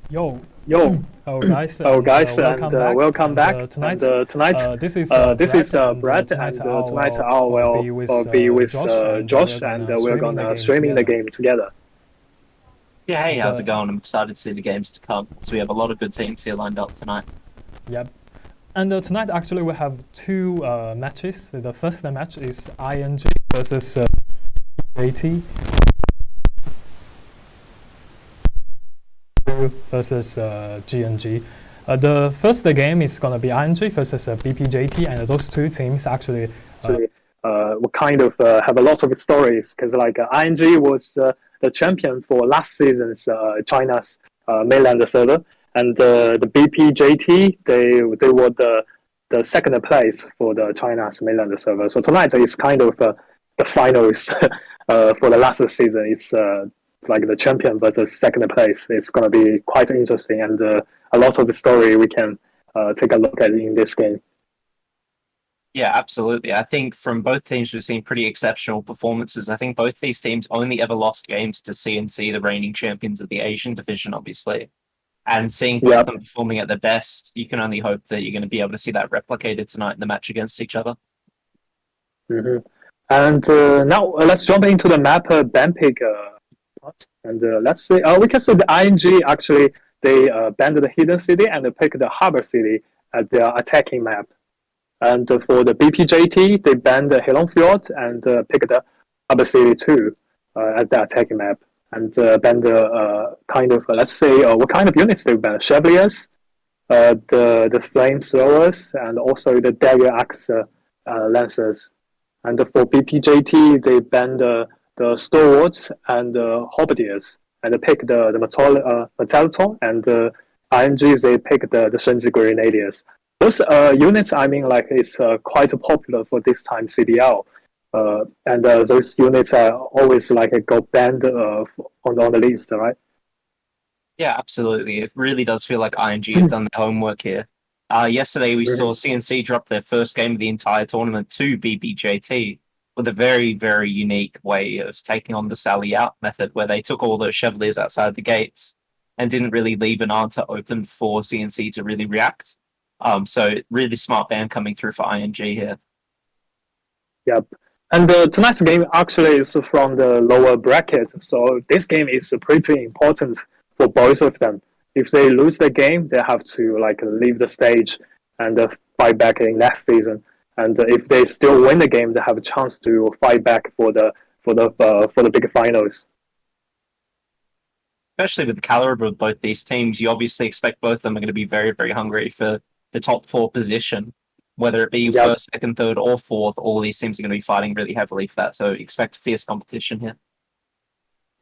Yo, Yo, hello guys, hello and guys, and welcome back. welcome And back. And tonight, tonight, this is this is Brett, and Brett, tonight and tonight I I will be will with be with Josh, and we're Josh, and gonna we're streaming the gonna game streaming the together. game together. Yeah, hey, And how's it going? I'm excited to see the games to come. So we have a lot of good teams here lined up tonight. yep. And tonight actually we have two matches. The first match is ING versus AT versus GNG. The first game is gonna be ING versus BPJT, and those two teams actually Actually, we kind of have a lot of stories because like ING was the champion for last season's China's mainland server, and the BPJT they were the second place for the China's mainland server. So tonight is kind of the finals for the last season. It's like the champion versus second place. It's gonna be quite interesting and a lot of the story we can take a look at in this game. Yeah, absolutely. I think from both teams, we've seen pretty exceptional performances. I think both these teams only ever lost games to CNC, the reigning champions of the Asian division, obviously. And seeing both Yeah. of them performing at their best, you can only hope that you're going to be able to see that replicated tonight in the match against each other. Mm-hmm. And now let's jump into the map Bampick part. And let's see. We can see the ING actually they banned the hidden city and picked the harbor city as their attacking map. And for the BPJT, they banned the Helon Fjord and picked the harbor city too as their attacking map. And banned the kind of let's say what kind of units they banned? Chevaliers, the flamethrowers, and also the dagger axe lancers. And for BPJT, they banned the stalwarts and the halberdiers, and they picked the Metalton, and the IMGs they picked the Shenji Grenadiers. Those units, I mean, like it's quite popular for this time CBL, and those units are always like go banned on the list, right? Yeah, absolutely. It really does feel like ING have done their homework here. Yesterday, we saw CNC drop their first game of the entire tournament to BBJT with a very, very unique way of taking on the Sally Out method, where they took all those Chevaliers outside the gates and didn't really leave an answer open for CNC to really react. So really smart ban coming through for ING here. Yep. And tonight's game actually is from the lower bracket, so this game is pretty important for both of them. If they lose the game, they have to like leave the stage and fight back in next season. And if they still win the game, they have a chance to fight back for the big finals. Especially with the caliber of both these teams, you obviously expect both of them are going to be very, very hungry for the top four position. Whether it be Yep. first, second, third, or fourth, all these teams are going to be fighting really heavily for that. So expect fierce competition here.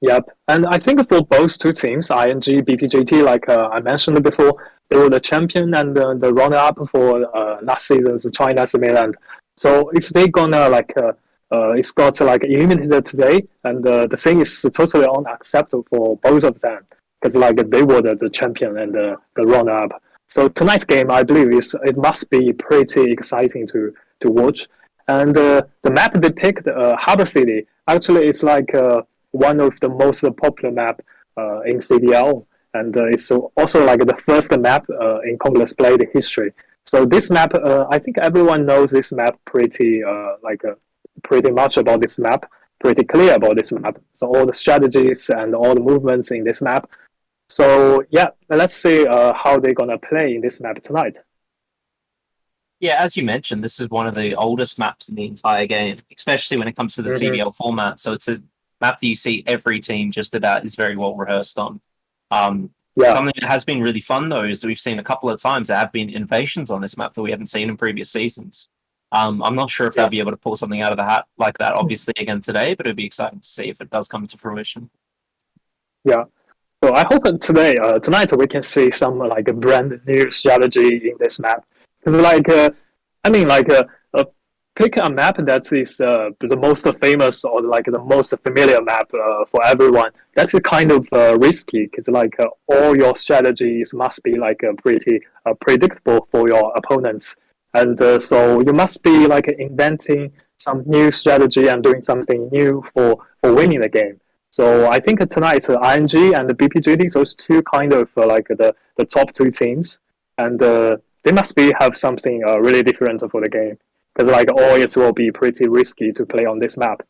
Yep. And I think for both two teams, ING, BPJT, like I mentioned before, they were the champion and the runner-up for last season's China's mainland. So if they gonna like, it's got like eliminated today, and the thing is totally unacceptable for both of them because like they were the champion and the runner-up. So tonight's game, I believe, it must be pretty exciting to watch. And the map they picked, Harbor City, actually it's like one of the most popular map in CBL, and it's also like the first map in Congolese Blade history. So this map, I think everyone knows this map pretty much about this map, pretty clear about this map. So all the strategies and all the movements in this map. So yeah, let's see how they're gonna play in this map tonight. Yeah, as you mentioned, this is one of the oldest maps in the entire game, especially when it comes to the CBL format. So it's a map that you see every team just about is very well rehearsed on. Yeah, Something that has been really fun, though, is that we've seen a couple of times there have been innovations on this map that we haven't seen in previous seasons. I'm not sure if they'll be able to pull something out of the hat like that, obviously, again today, but it'd be exciting to see if it does come to fruition. yeah. So I hope that today, tonight, we can see some like a brand new strategy in this map. Because like, I mean, like, pick a map that is the most famous or like the most familiar map for everyone. That's kind of risky because like all your strategies must be like pretty predictable for your opponents, and so you must be like inventing some new strategy and doing something new for winning the game. So I think tonight ING and the BPJT, those two kind of like the top two teams, and they must be have something really different for the game because like always will be pretty risky to play on this map.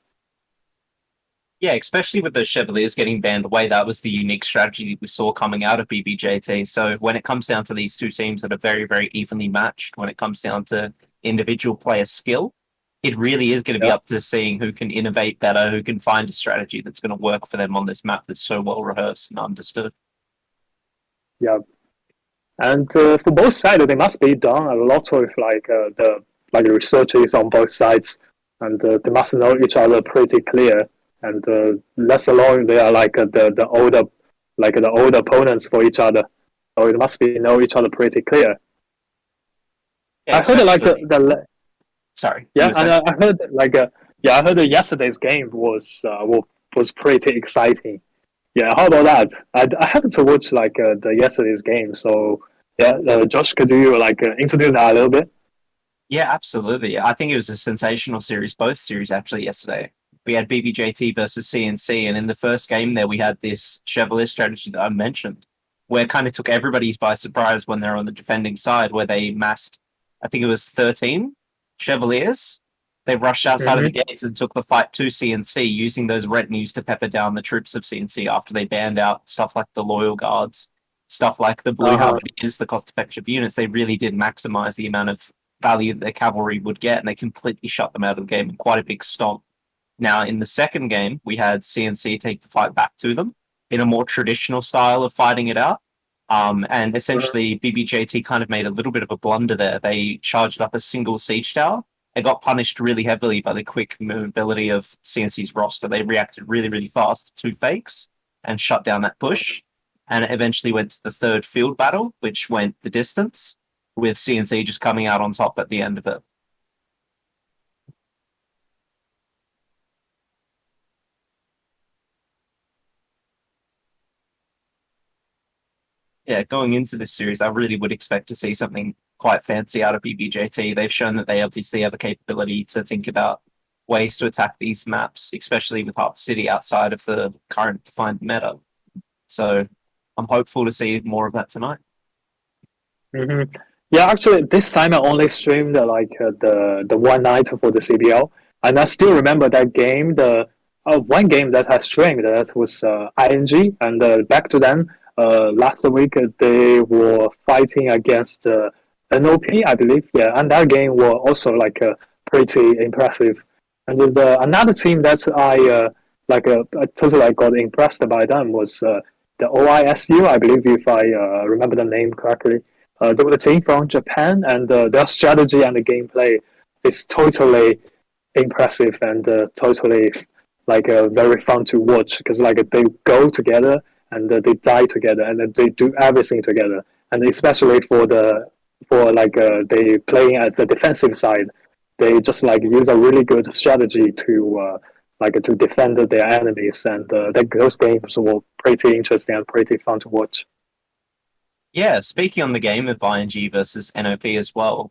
Yeah, especially with the Chevaliers getting banned away, that was the unique strategy we saw coming out of BBJT. So when it comes down to these two teams that are very, very evenly matched, when it comes down to individual player skill, it really is going to be up to seeing who can innovate better, who can find a strategy that's going to work for them on this map that's so well rehearsed and understood. Yeah, and for both sides, they must be done a lot of the researches on both sides, and they must know each other pretty clear. And less alone, they are like the old opponents for each other. So it must be know each other pretty clear. Yeah, I heard like the sorry. yeah, and I heard like I heard yesterday's game was pretty exciting. Yeah, how about that? I happened to watch like the yesterday's game, so yeah, Josh, could you like introduce that a little bit? Yeah, absolutely. I think it was a sensational series, both series actually yesterday. We had BBJT versus CNC, and in the first game there we had this Chevalier strategy that I mentioned, where it kind of took everybody by surprise when they're on the defending side, where they massed, I think it was 13 Chevaliers. They rushed outside of the gates and took the fight to CNC, using those retinues to pepper down the troops of CNC after they banned out stuff like the Loyal Guards, stuff like the Blue Halberdiers, the cost-effective units. They really did maximize the amount of value that their cavalry would get, and they completely shut them out of the game in quite a big stomp. Now, in the second game, we had CNC take the fight back to them in a more traditional style of fighting it out. And essentially, BBJT kind of made a little bit of a blunder there. They charged up a single siege tower. They got punished really heavily by the quick mobility of CNC's roster. They reacted really, really fast to two fakes and shut down that push. And it eventually went to the third field battle, which went the distance, with CNC just coming out on top at the end of it. Yeah, going into this series, I really would expect to see something quite fancy out of BBJT. They've shown that they obviously have the capability to think about ways to attack these maps, especially with Harbour City outside of the current defined meta. So I'm hopeful to see more of that tonight. Mm-hmm. Yeah, actually, this time I only streamed the one night for the CBL, and I still remember that game. The one game that I streamed that was ING, and back to then, last week they were fighting against NOP, I believe. Yeah, and that game was also like pretty impressive. And another team that I totally got impressed by them was the OISU, I believe, if I remember the name correctly. They were a team from Japan, and their strategy and the gameplay is totally impressive and totally very fun to watch because like they go together and they die together and they do everything together. And especially for they playing at the defensive side, they just like use a really good strategy to to defend their enemies, and those games were pretty interesting and pretty fun to watch. Yeah, speaking on the game of ING versus NOP as well,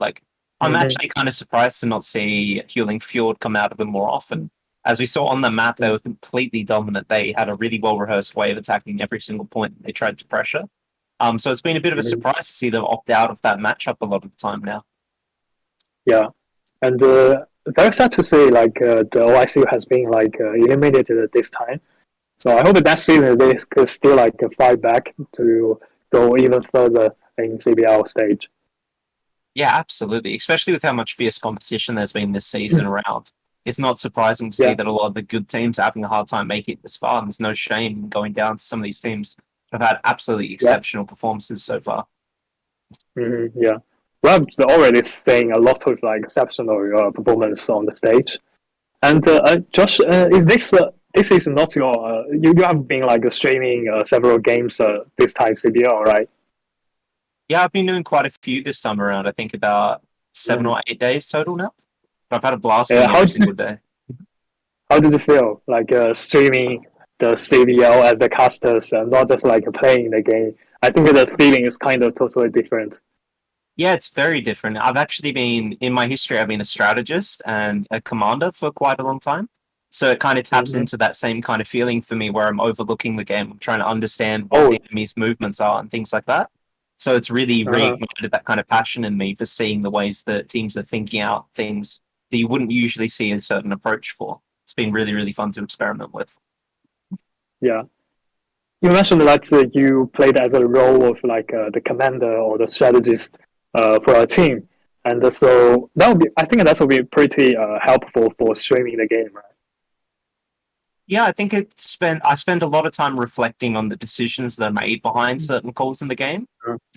I'm actually kind of surprised to not see Hewling Fjord come out of them more often. As we saw on the map, they were completely dominant. They had a really well-rehearsed way of attacking every single point they tried to pressure. So it's been a bit of a surprise to see them opt out of that matchup a lot of the time now. Yeah, and very sad to say the OICU has been eliminated this time. So I hope that season they could still fight back to go even further in CBL stage. Yeah, absolutely. Especially with how much fierce competition there's been this season around. It's not surprising to see that a lot of the good teams are having a hard time making it this far. And there's no shame in going down to some of these teams that have had absolutely exceptional performances so far. Yeah. We're already seeing a lot of exceptional performance on the stage. And Josh, is this is not your you have been streaming several games this time CBL, right? Yeah, I've been doing quite a few this time around. I think about 7 or 8 days total now. But I've had a blast every single day. How did you feel streaming the CBL as the casters and not just playing the game? I think the feeling is kind of totally different. Yeah, it's very different. I've actually been, in my history, I've been a strategist and a commander for quite a long time. So it kind of taps Mhm. into that same kind of feeling for me where I'm overlooking the game. I'm trying to understand what Oh, the enemy's movements are and things like that. So it's really uh-huh. reignited that kind of passion in me for seeing the ways that teams are thinking out things that you wouldn't usually see a certain approach for. It's been really, really fun to experiment with. Yeah. You mentioned that you played as a role of like the commander or the strategist for a team, and so that would be. I think that would be pretty helpful for streaming the game, right? Yeah, I spend a lot of time reflecting on the decisions that are made behind certain calls in the game,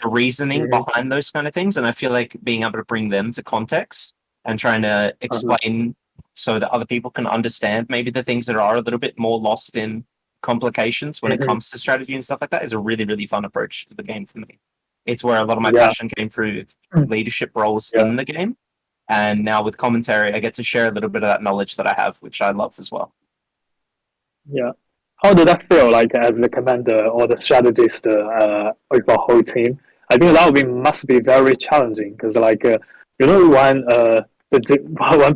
the reasoning Mm-hmm. behind those kind of things, and I feel like being able to bring them to context and trying to Uh-huh. explain so that other people can understand maybe the things that are a little bit more lost in complications when it Mm-hmm. comes to strategy and stuff like that is a really, really fun approach to the game for me. It's where a lot of my Yeah. passion came through Mm. leadership roles Yeah. in the game. And now with commentary, I get to share a little bit of that knowledge that I have, which I love as well. Yeah. How did that feel like as the commander or the strategist of a whole team? I think that would be must be very challenging because like when when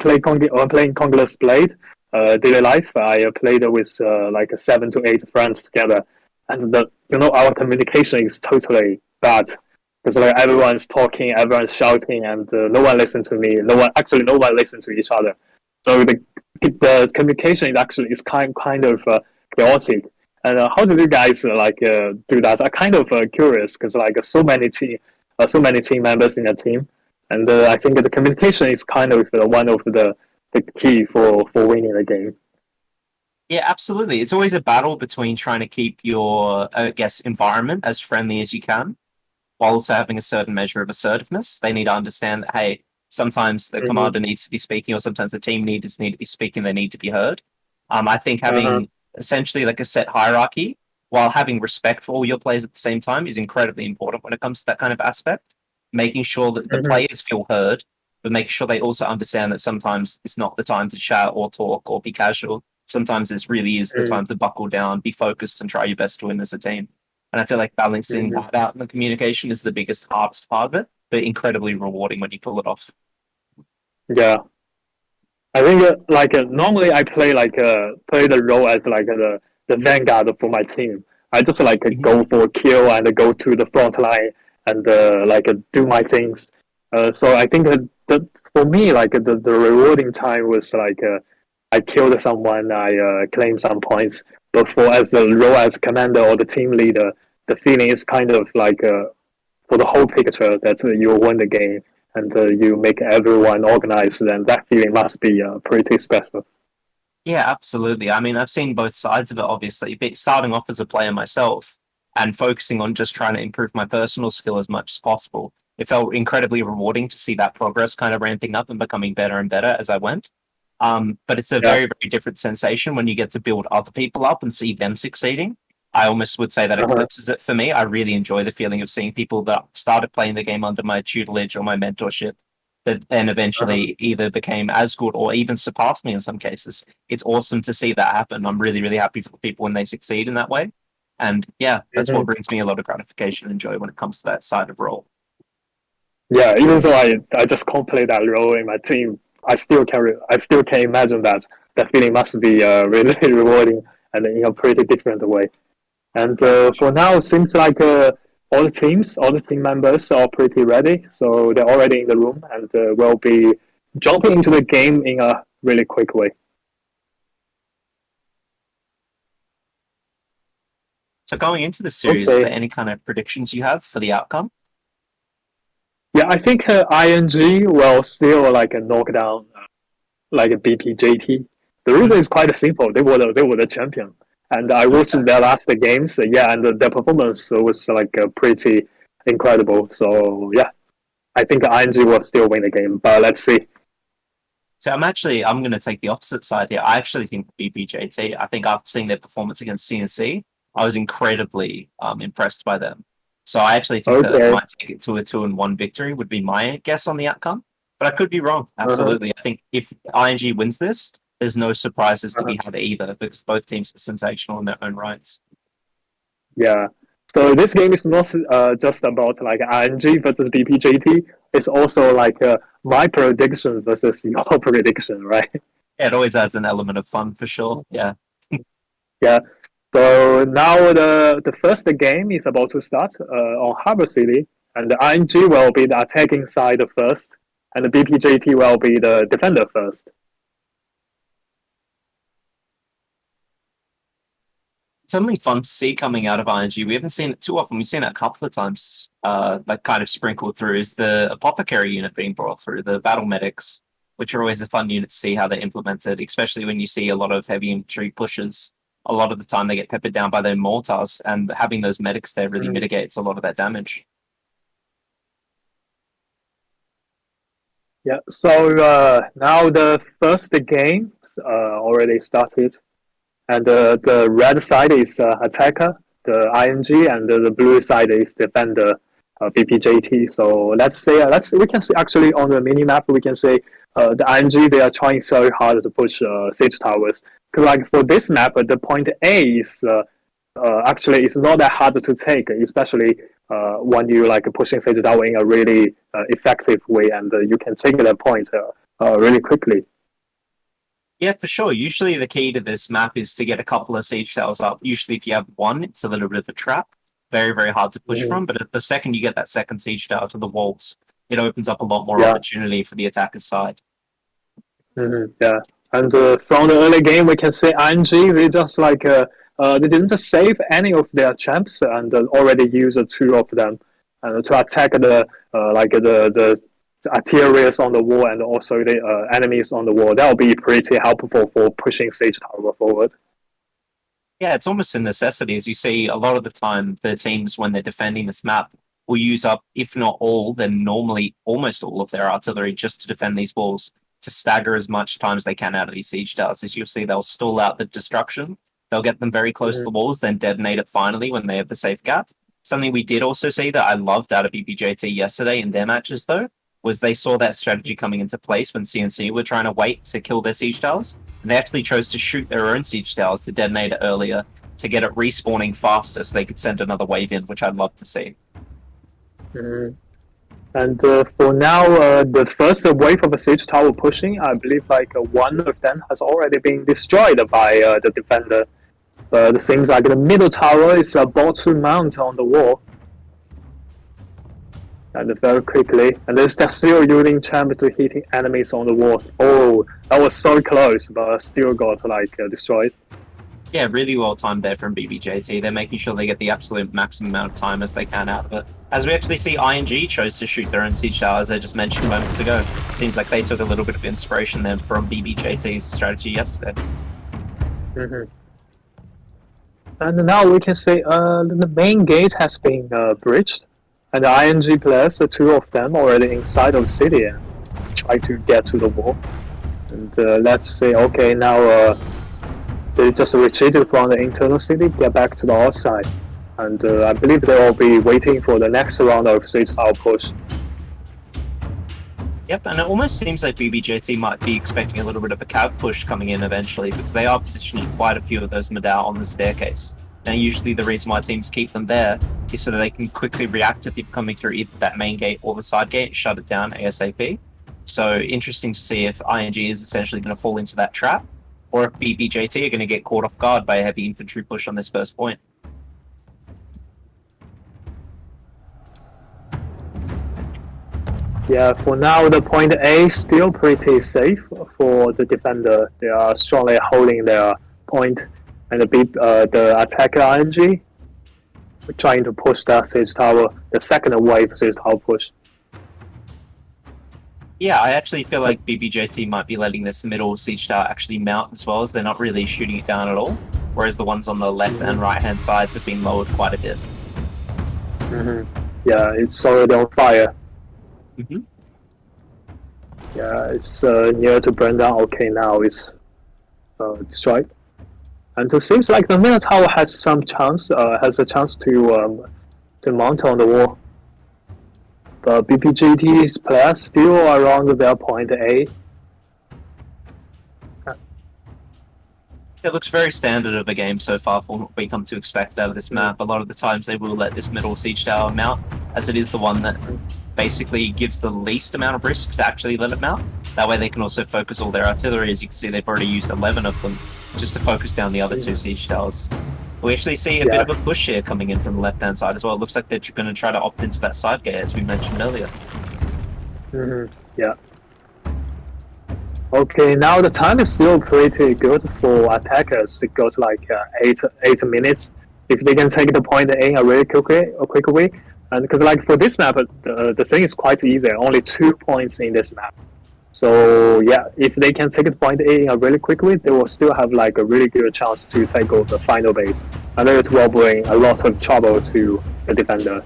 playing Congol's Blade daily life, I played with like 7 to 8 friends together, and our communication is totally bad because like everyone's talking, everyone's shouting, and no one listens to me. No one listens to each other. So the communication is kind of chaotic. And how did you guys do that? I'm kind of curious because like so many team members in a team, and I think the communication is kind of one of the key for winning the game. Yeah, absolutely. It's always a battle between trying to keep your, I guess, environment as friendly as you can, while also having a certain measure of assertiveness. They need to understand that, hey, sometimes the Mm-hmm. commander needs to be speaking, or sometimes the team leaders need to be speaking. They need to be heard. I think Uh-huh. having essentially like a set hierarchy while having respect for all your players at the same time is incredibly important when it comes to that kind of aspect. Making sure that the Mm-hmm. players feel heard, but making sure they also understand that sometimes it's not the time to chat or talk or be casual. Sometimes this really is the time to buckle down, be focused, and try your best to win as a team. And I feel like balancing Mm-hmm. that out in the communication is the biggest, hardest part of it, but incredibly rewarding when you pull it off. Yeah. I think normally I play the role as like the vanguard for my team. I just like Mhm. go for a kill and go to the front line and do my things. So I think that for me like the rewarding time was like I killed someone, I claimed some points. But for as the role as commander or the team leader, the feeling is kind of like for the whole picture that you win the game and you make everyone organized, then that feeling must be pretty special. Yeah, absolutely. I mean, I've seen both sides of it, obviously. But starting off as a player myself and focusing on just trying to improve my personal skill as much as possible, it felt incredibly rewarding to see that progress kind of ramping up and becoming better and better as I went. But it's a Yeah. very, very different sensation when you get to build other people up and see them succeeding. I almost would say that Uh-huh. eclipses it for me. I really enjoy the feeling of seeing people that started playing the game under my tutelage or my mentorship that then Uh-huh. eventually either became as good or even surpassed me in some cases. It's awesome to see that happen. I'm really, really happy for people when they succeed in that way. And yeah, that's what Mm-hmm. brings me a lot of gratification and joy when it comes to that side of role. Yeah, even though I just can't play that role in my team, I still can imagine that that feeling must be really rewarding and in a pretty different way. And Yeah, for for sure. now, it seems like all the team members are pretty ready, so they're already in the room, and we'll be jumping into the game in a really quick way. So going into the series, is there Okay. any kind of predictions you have for the outcome? Yeah, I think ING will still like knock down like a BPJT. The reason Mhm. is quite simple. They were the champion, and I watched Okay. their last games. Yeah, and their performance was like pretty incredible. So yeah, I think ING will still win the game, but let's see. So I'm going to take the opposite side here. I actually think BPJT. I think after seeing their performance against CNC, I was incredibly impressed by them. So I actually think that they Okay. might take it to a 2-1 victory. Would be my guess on the outcome, but I could be wrong. Uh-huh. Absolutely, I think if ING wins this, there's no surprises to Uh-huh. be had either because both teams are sensational in their own rights. Yeah. So this game is not just about like ING versus BPJT. It's also like my prediction versus your prediction, right? Yeah, it always adds an element of fun for sure. Yeah. Yeah. So now the first game is about to start on Harbor City, and the ING will be the attacking side first, and the BPJT will be the defender first. Something fun to see coming out of ING. We haven't seen it too often. We've seen it a couple of times, like kind of sprinkled through, is the apothecary unit being brought through, the battle medics, which are always a fun unit to see how they're implemented, especially when you see a lot of heavy infantry pushes. A lot of the time they get peppered down by their mortars, and having those medics there really mitigates a lot of that damage. Yeah, so now the first game already started, and the red side is attacker, the ING, and the blue side is defender, BPJT. So let's say we can see actually on the mini map we can say the ING they are trying so hard to push siege towers. Because like for this map, the point A is actually it's not that hard to take, especially when you like pushing siege tower in a really effective way, and you can take that point really quickly. Yeah, for sure. Usually the key to this map is to get a couple of siege towers up. Usually if you have one, it's a little bit of a trap. Very, very hard to push from. But the second you get that second siege tower to the walls, it opens up a lot more opportunity for the attacker's side. Yeah. And from the early game, we can say ING, they just like, they didn't save any of their champs and already used two of them to attack the artillery on the wall and also the enemies on the wall. That will be pretty helpful for pushing siege tower forward. Yeah, it's almost a necessity. As you see, a lot of the time, the teams, when they're defending this map, will use up, if not all, then normally almost all of their artillery just to defend these walls, to stagger as much time as they can out of these siege towers. As you'll see, they'll stall out the destruction. They'll get them very close to the walls, then detonate it finally when they have the safe gap. Something we did also see that I loved out of BPJT yesterday in their matches, though, was they saw that strategy coming into place when CNC were trying to wait to kill their siege towers. And they actually chose to shoot their own siege towers to detonate it earlier to get it respawning faster so they could send another wave in, which I'd love to see. And for now, the first wave of a siege tower pushing, I believe like one of them has already been destroyed by the defender. But it seems like the middle tower is about to mount on the wall. And very quickly, and they're still using champ to hitting enemies on the wall. Oh, that was so close, but still got like destroyed. Yeah, really well timed there from BBJT. They're making sure they get the absolute maximum amount of time as they can out of it. As we actually see, ING chose to shoot their own siege tower, as I just mentioned moments ago. Seems like they took a little bit of inspiration then from BBJT's strategy yesterday. And now we can say the main gate has been breached. And the ING players, the two of them already inside of the city and try to get to the wall. And let's say, okay, now they just retreated from the internal city, get back to the outside. And I believe they will be waiting for the next round of siege tower push. Yep, and it almost seems like BBJT might be expecting a little bit of a cav push coming in eventually, because they are positioning quite a few of those Madao on the staircase. And usually the reason why teams keep them there is so that they can quickly react to people coming through either that main gate or the side gate and shut it down ASAP. So interesting to see if ING is essentially going to fall into that trap, or if BBJT are going to get caught off guard by a heavy infantry push on this first point. Yeah, for now the point A is still pretty safe for the defender. They are strongly holding their point. And the attacker ING trying to push that siege tower, the second wave siege tower push. Yeah, I actually feel like BBJT might be letting this middle siege tower actually mount as well, as they're not really shooting it down at all, whereas the ones on the left and right hand sides have been lowered quite a bit. Yeah, it's already on fire. Mm-hmm. Yeah, it's near to burn down. Okay, now it's destroyed. And it seems like the middle tower has some chance, has a chance to mount on the wall. But BPGT's players still around their point A. It looks very standard of a game so far for what we come to expect out of this map. A lot of the times they will let this middle siege tower mount, as it is the one that basically gives the least amount of risk to actually let it mount. That way they can also focus all their artillery. As you can see, they've already used 11 of them just to focus down the other two siege towers. We actually see a bit of a push here coming in from the left-hand side as well. It looks like they're going to try to opt into that side gate, as we mentioned earlier. Yeah. Okay, now the time is still pretty good for attackers. It goes like 8 minutes. If they can take the point A really quickly. And because like for this map, the thing is quite easy. Only 2 points in this map. So yeah, if they can take the point A really quickly, they will still have like a really good chance to take over the final base. And it will bring a lot of trouble to the defender.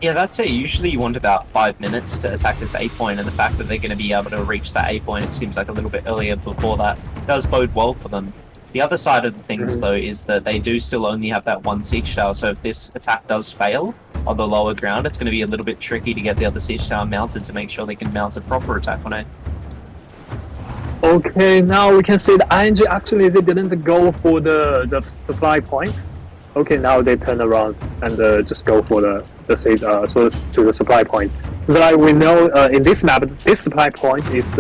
Yeah, that's it. Usually you want about 5 minutes to attack this A point, and the fact that they're going to be able to reach that A point, it seems like a little bit earlier before that, does bode well for them. The other side of the things, though, is that they do still only have that one siege tower, so if this attack does fail on the lower ground, it's going to be a little bit tricky to get the other siege tower mounted to make sure they can mount a proper attack on it. Okay, now we can see the ING actually they didn't go for the supply point. Okay, now they turn around and just go for the siege, to the supply point. Because like we know in this map, this supply point is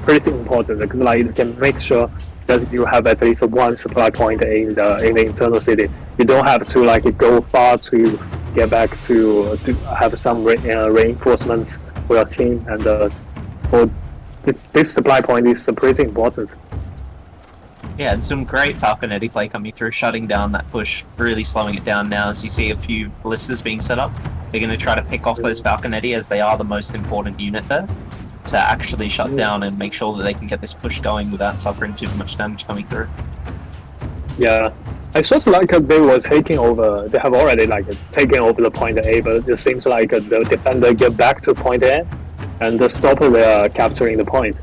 pretty important because like it can make sure that you have at least one supply point in the internal city. You don't have to like go far to get back to have some reinforcements for your team, and for this supply point is pretty important. Yeah, and some great Falconetti play coming through, shutting down that push, really slowing it down now as you see a few ballistas being set up. They're going to try to pick off those Falconetti as they are the most important unit there to actually shut down and make sure that they can get this push going without suffering too much damage coming through. Yeah, it's just like they were taking over. They have already like taken over the point A, but it seems like the defender get back to point A and stop their capturing the point.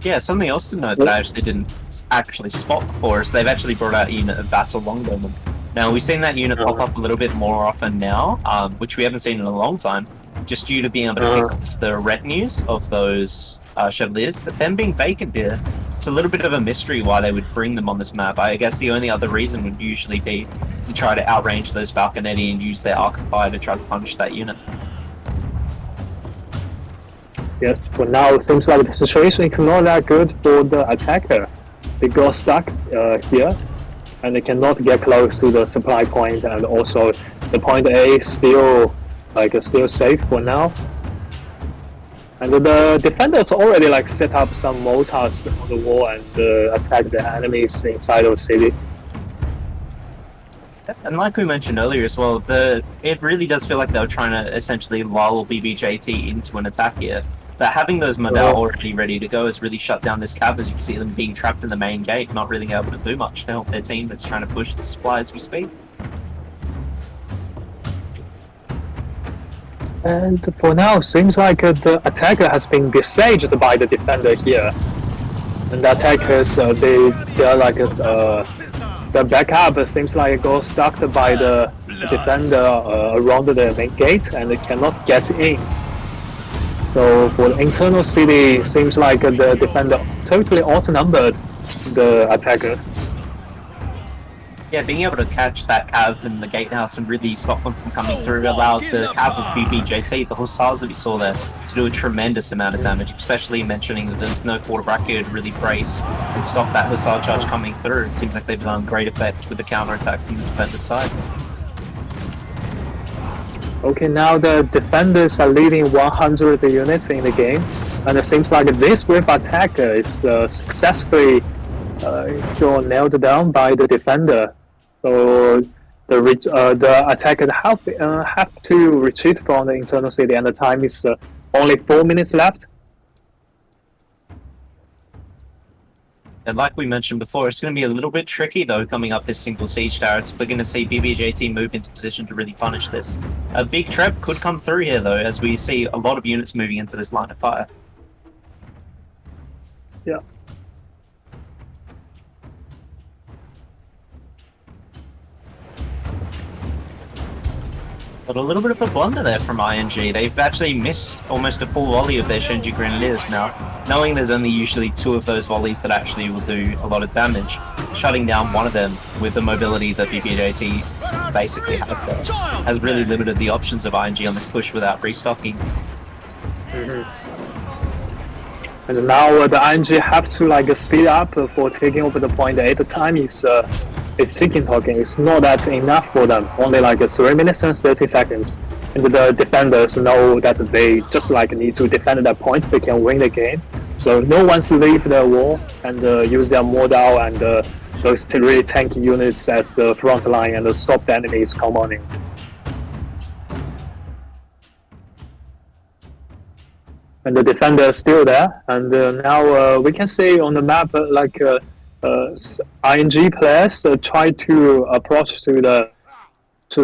Yeah, something else to note that I actually didn't actually spot before is they've actually brought out a unit of Vassal Longbowmen. Now, we've seen that unit pop up a little bit more often now, which we haven't seen in a long time, just due to being able to pick off the retinues of those Chevaliers, but them being vacant here, it's a little bit of a mystery why they would bring them on this map. I guess the only other reason would usually be to try to outrange those Falconetti and use their Arc of Fire to try to punish that unit. Yes, for now, it seems like the situation is not that good for the attacker. They got stuck here, and they cannot get close to the supply point, and also the point A is still safe for now. And the defenders already like set up some mortars on the wall and attack the enemies inside of the city. And like we mentioned earlier as well, it really does feel like they were trying to essentially lull BBJT into an attack here. But having those Modal already ready to go has really shut down this cab, as you can see them being trapped in the main gate, not really able to do much to help their team that's trying to push the supply as we speak. And for now, seems like the attacker has been besieged by the defender here. And the attackers, they're like the backup seems like it got stuck by the defender around the main gate, and they cannot get in. So for the internal city, seems like the defender totally outnumbered the attackers. Yeah, being able to catch that cav in the gatehouse and really stop them from coming through allowed the cav of BBJT, the Hussars that we saw there, to do a tremendous amount of damage, especially mentioning that there's no Fort Braccio to really brace and stop that Hussar charge coming through. It seems like they've done great effect with the counterattack from the defender's side. Okay, now the defenders are leading 100 units in the game, and it seems like this wave attack is successfully nailed down by the defender. So the attacker have to retreat from the internal city, and the time is only 4 minutes left. And like we mentioned before, it's going to be a little bit tricky, though, coming up this single siege tower. We're going to see BBJT move into position to really punish this. A big trap could come through here, though, as we see a lot of units moving into this line of fire. Yeah. But a little bit of a blunder there from ING. They've actually missed almost a full volley of their Shenji Grenadiers now, knowing there's only usually 2 of those volleys that actually will do a lot of damage. Shutting down one of them with the mobility that BBJT basically have has really limited the options of ING on this push without restocking. And now the ING have to like speed up for taking over the point. At the time is ticking talking. It's not that enough for them. Only like 3 minutes and 30 seconds. And the defenders know that they just like need to defend that point. They can win the game. So no one's leave the wall and use their modal and those really tanky units as the front line and stop the enemies commoning. And the defender is still there. And now we can see on the map ING players try to approach to the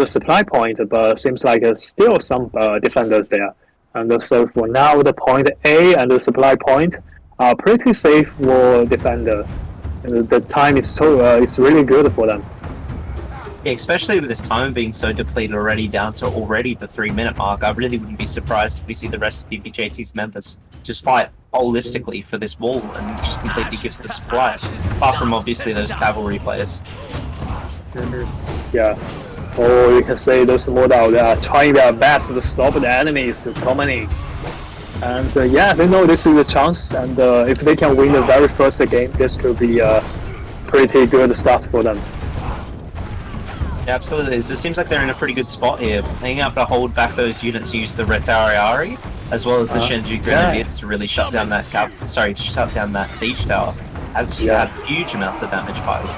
supply point, but seems like still some defenders there. And so for now, the point A and the supply point are pretty safe for defender. And the time is really good for them. Yeah, especially with this time being so depleted already, down to already the 3-minute mark, I really wouldn't be surprised if we see the rest of BBJT's members just fight holistically for this wall and just completely give the supply, apart from obviously those cavalry players. Yeah. Or you can say those model, they are trying their best to stop the enemies to come in. And yeah, they know this is a chance, and if they can win the very first game, this could be a pretty good start for them. Yeah, absolutely. It seems like they're in a pretty good spot here. Being able to hold back those units, use the Retariari, as well as the Shenju Grenadiers to really shut down that siege tower, has had huge amounts of damage by them.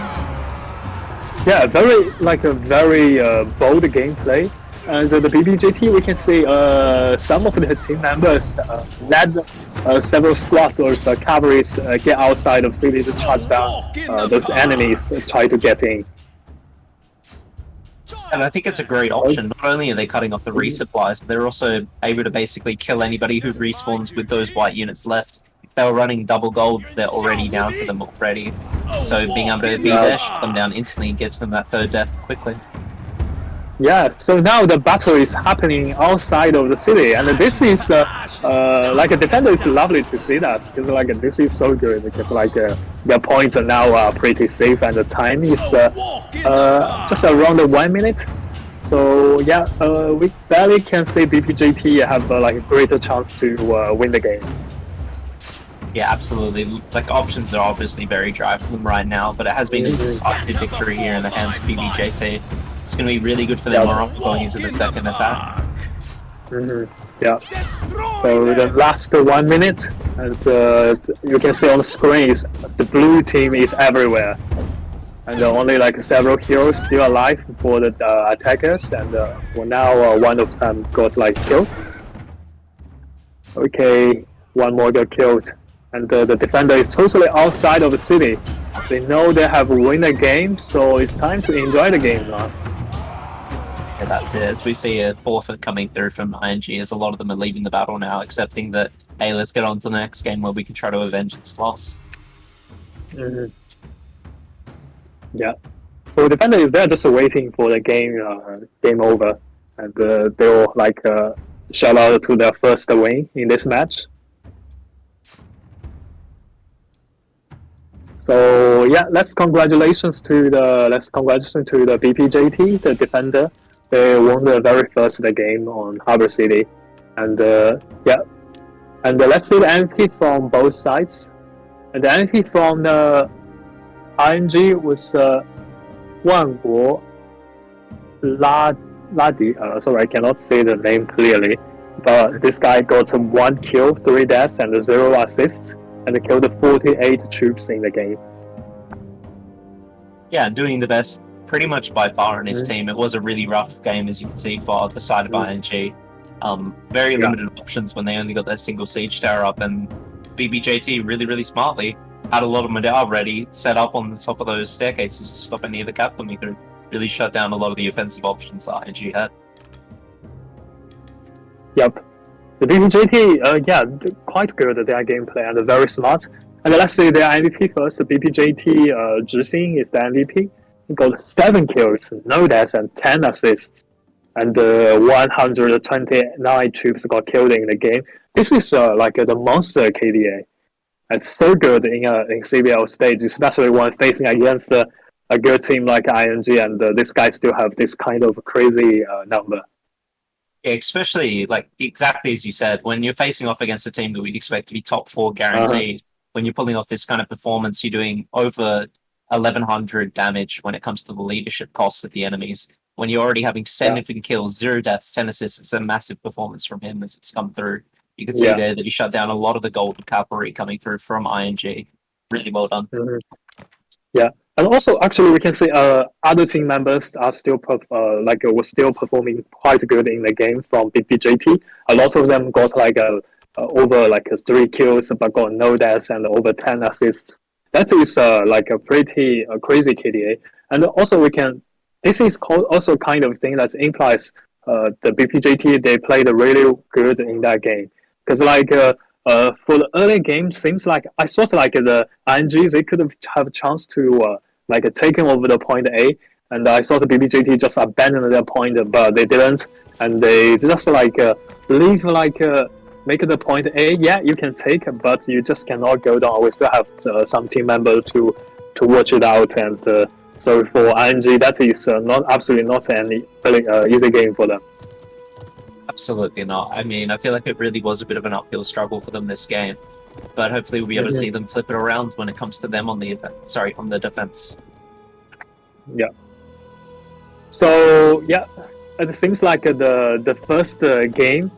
Yeah, very bold gameplay. And the BBJT, we can see some of the team members led several squads of cavalries get outside of city to charge down those enemies, try to get in. And I think it's a great option. Not only are they cutting off the resupplies, but they're also able to basically kill anybody who respawns with those white units left. If they were running double golds, they're already down to them already. So being able to be there, shut them down instantly, gives them that third death quickly. Yeah, so now the battle is happening outside of the city, and this is like a defender is lovely to see that, because like this is so good, because like their points are now pretty safe, and the time is just around 1 minute. So yeah, we barely can say BPJT have like a greater chance to win the game. Yeah, absolutely. Like options are obviously very dry for them right now, but it has been a decisive victory here in the hands of BBJT. It's going to be really good for them going into the second attack. Yeah. So the last 1 minute, and you can see on the screen is the blue team is everywhere, and only like several heroes still alive for the attackers, and for now one of them got like killed. Okay, one more got killed, and the defender is totally outside of the city. They know they have won the game, so it's time to enjoy the game now. Yeah, that's it. As we see a forfeit coming through from ING, as a lot of them are leaving the battle now, accepting that, hey, let's get on to the next game where we can try to avenge this loss. Yeah. So the defender, they're just waiting for the game over, and they'll like shout out to their first win in this match. So yeah, congratulations to the BPJT, the defender. They won the very first game on Harbor City, and yeah, and let's see the MVP from both sides. And the MVP from the ING was Wanguo Ladi. Sorry, I cannot say the name clearly, but this guy got 1 kill, 3 deaths, and 0 assists, and killed 48 troops in the game. Yeah, doing the best pretty much by far in his team. It was a really rough game, as you can see, for the side of ING. Very limited options when they only got their single siege tower up, and BBJT really smartly had a lot of Madao ready, set up on the top of those staircases to stop any of the cap coming through. Really shut down a lot of the offensive options that ING had. Yep. The BPJT, yeah, quite good at their gameplay and very smart. And let's say their MVP first. The BPJT Zhixing is the MVP. He got 7 kills, no deaths, and 10 assists. And 129 troops got killed in the game. This is like the monster KDA. It's so good in CBL stage, especially when facing against the a good team like ING, and this guy still have this kind of crazy number. Yeah, especially like exactly as you said, when you're facing off against a team that we'd expect to be top 4 guaranteed, when you're pulling off this kind of performance, you're doing over 1100 damage when it comes to the leadership cost of the enemies. When you're already having 7 kills, 0 deaths, 10 assists, it's a massive performance from him as it's come through. You can see there that he shut down a lot of the golden cavalry coming through from ING. Really well done. Yeah, and also actually we can see other team members are still were still performing quite good in the game from BBJT. A lot of them got over 3 kills but got no deaths and over 10 assists. That is like a pretty crazy KDA. And also this is also kind of thing that implies the BPJT, they played really good in that game. Because for the early game, seems like I thought like the ING, they could have a chance to taking over the point A, and I thought the BBJT just abandoned their point, but they didn't, and they just leave make the point A. Yeah, you can take, but you just cannot go down. We still have some team members to watch it out, and so for ING, that is absolutely not any easy game for them. Absolutely not. I mean, I feel like it really was a bit of an uphill struggle for them this game, but hopefully we'll be able to see them flip it around when it comes to them on the defense. Yeah. So yeah, it seems like the first game,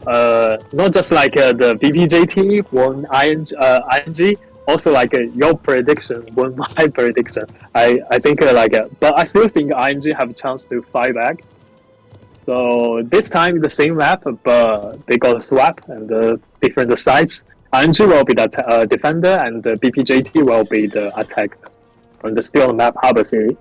not just the BBJT won ING, also your prediction won my prediction. I think but I still think ING have a chance to fight back. So this time the same map, but they got a swap and different sides. ING will be the defender, and the BPJT will be the attacker. And still on the map Harbor City.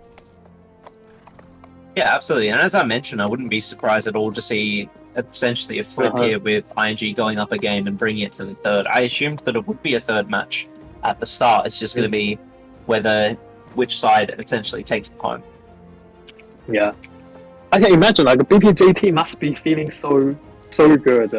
Yeah, absolutely. And as I mentioned, I wouldn't be surprised at all to see essentially a flip here with ING going up a game and bringing it to the third. I assumed that it would be a third match at the start. It's just going to be which side essentially takes it home. Yeah. I can imagine BPJT must be feeling so good.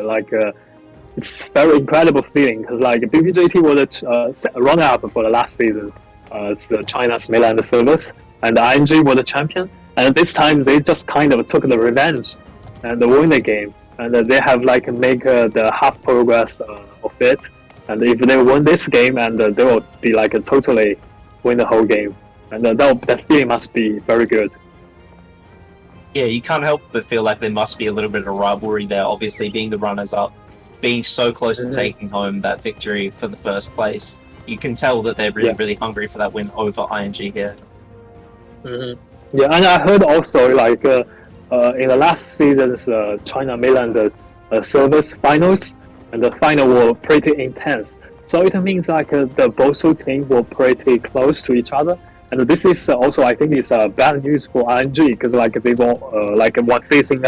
It's very incredible feeling because BPJT was a runner-up for the last season. It's the China's mainland service, and ING was the champion. And this time they just kind of took the revenge and won the game. And they have make the half progress of it. And if they win this game, and they will be totally win the whole game. And that feeling must be very good. Yeah, you can't help but feel like there must be a little bit of rivalry there, obviously being the runners-up, being so close to taking home that victory for the first place. You can tell that they're really hungry for that win over ING here. Yeah, and I heard also in the last season's China mainland service finals, and the final were pretty intense. So it means the both teams were pretty close to each other. And this is also, I think, is bad news for ING because they were when facing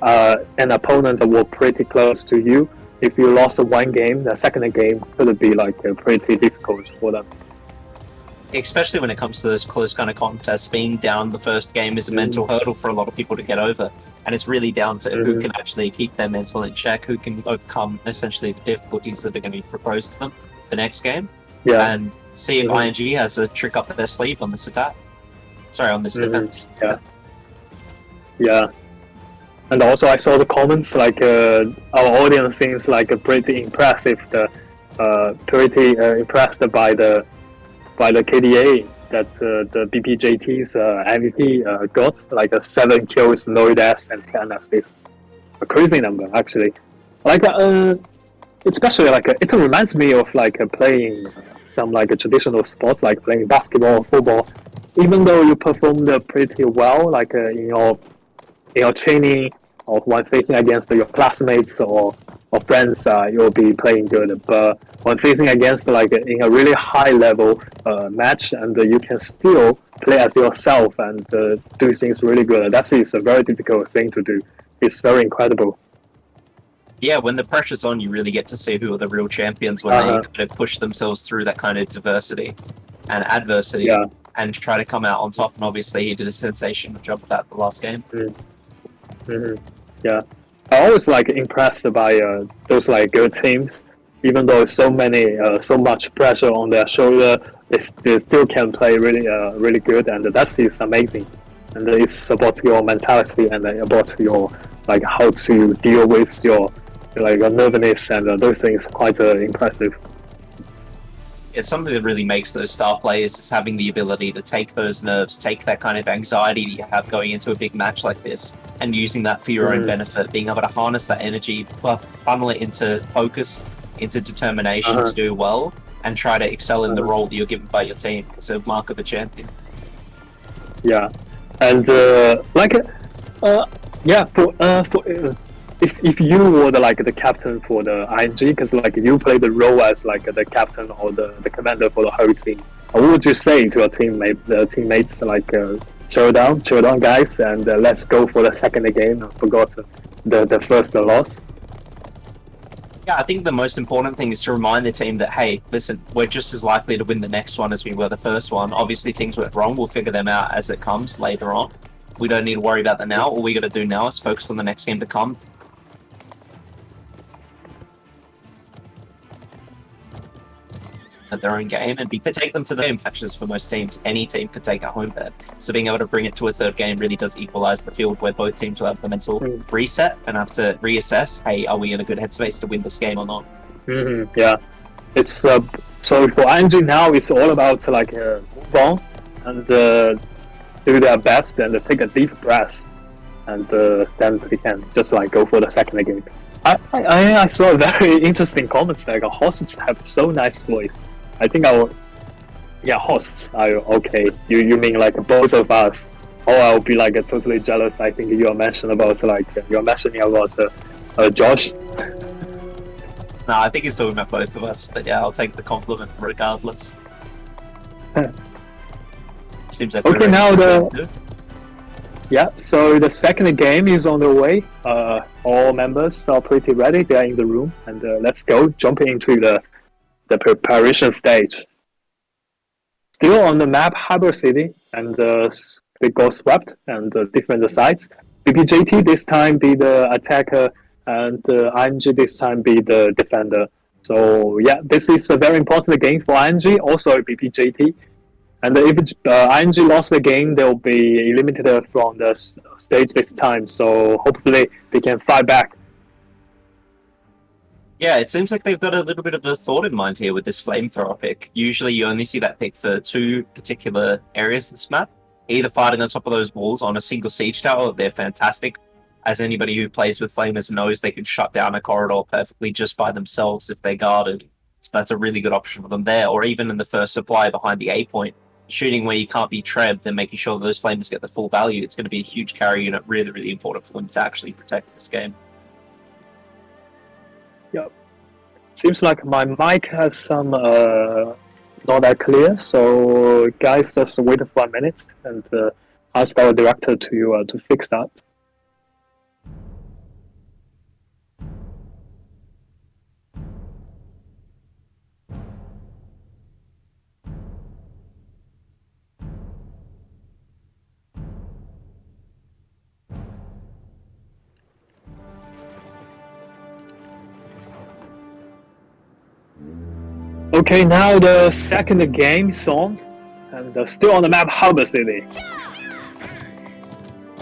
an opponent that were pretty close to you. If you lost one game, the second game could be pretty difficult for them. Especially when it comes to those close kind of contests, being down the first game is a mental hurdle for a lot of people to get over. And it's really down to who can actually keep their mental in check, who can overcome essentially the difficulties that are going to be proposed to them the next game. Yeah. And see if ING has a trick up their sleeve on this attack. Sorry, on this defense. Yeah. Yeah. And also I saw the comments our audience seems pretty impressive. Pretty impressed by the KDA that the BPJT's MVP got 7 kills, no deaths, and 10 assists. A crazy number actually. Especially it reminds me of playing some traditional sports playing basketball or football. Even though you performed pretty well in your training or when facing against your classmates or friends, you'll be playing good. But when facing against in a really high level match, and you can still play as yourself and do things really good, that is a very difficult thing to do. It's very incredible. Yeah, when the pressure's on, you really get to see who are the real champions when they kind of push themselves through that kind of diversity and adversity and try to come out on top. And obviously, he did a sensational job of that the last game. Yeah, I always impressed by those good teams, even though so much pressure on their shoulder. they still can play really good, and that is amazing. And it's about your mentality and about your like how to deal with your nervousness and those things. Quite impressive. It's something that really makes those star players is having the ability to take those nerves, take that kind of anxiety that you have going into a big match like this, and using that for your own benefit, being able to harness that energy, funnel it into focus, into determination to do well, and try to excel in the role that you're given by your team. It's a mark of a champion. Yeah, and if you were the captain for the ING, because you play the role as the captain or the commander for the whole team, what would you say to your teammates chill down guys, and let's go for the second game. I forgot the first loss. Yeah, I think the most important thing is to remind the team that, hey, listen, we're just as likely to win the next one as we were the first one. Obviously, things went wrong. We'll figure them out as it comes later on. We don't need to worry about that now. All we got to do now is focus on the next game to come. At their own game and take them to the game matches. For most teams, any team could take a home bed. So being able to bring it to a third game really does equalize the field, where both teams will have the mental reset and have to reassess, hey, are we in a good headspace to win this game or not? Yeah, it's so for ING now it's all about move on and do their best and take a deep breath, and then they can just go for the second game. I saw a very interesting comments hosts have so nice voice. I think hosts are okay. You mean both of us? Or I'll be totally jealous. I think you're mentioning about Josh. No, I think he's talking about both of us. But yeah, I'll take the compliment regardless. Seems like okay. Now so the second game is on the way. All members are pretty ready. They are in the room, and let's go jump into the preparation stage. Still on the map, Harbor City, and they go swept and different sides. BPJT this time be the attacker, and ING this time be the defender. So yeah, this is a very important game for ING, also BPJT. And if ING lost the game, they'll be eliminated from the stage this time. So hopefully they can fight back. Yeah, it seems like they've got a little bit of a thought in mind here with this flamethrower pick. Usually you only see that pick for two particular areas of this map. Either fighting on top of those walls on a single siege tower, they're fantastic. As anybody who plays with flamers knows, they can shut down a corridor perfectly just by themselves if they're guarded. So that's a really good option for them there. Or even in the first supply behind the A point, shooting where you can't be trebbed and making sure those flamers get the full value. It's going to be a huge carry unit, really, really important for them to actually protect this game. Yep. Seems like my mic has some not that clear, so guys, just wait for a minute and ask our director to fix that. Okay, now the second game is on, and still on the map, Harbor City.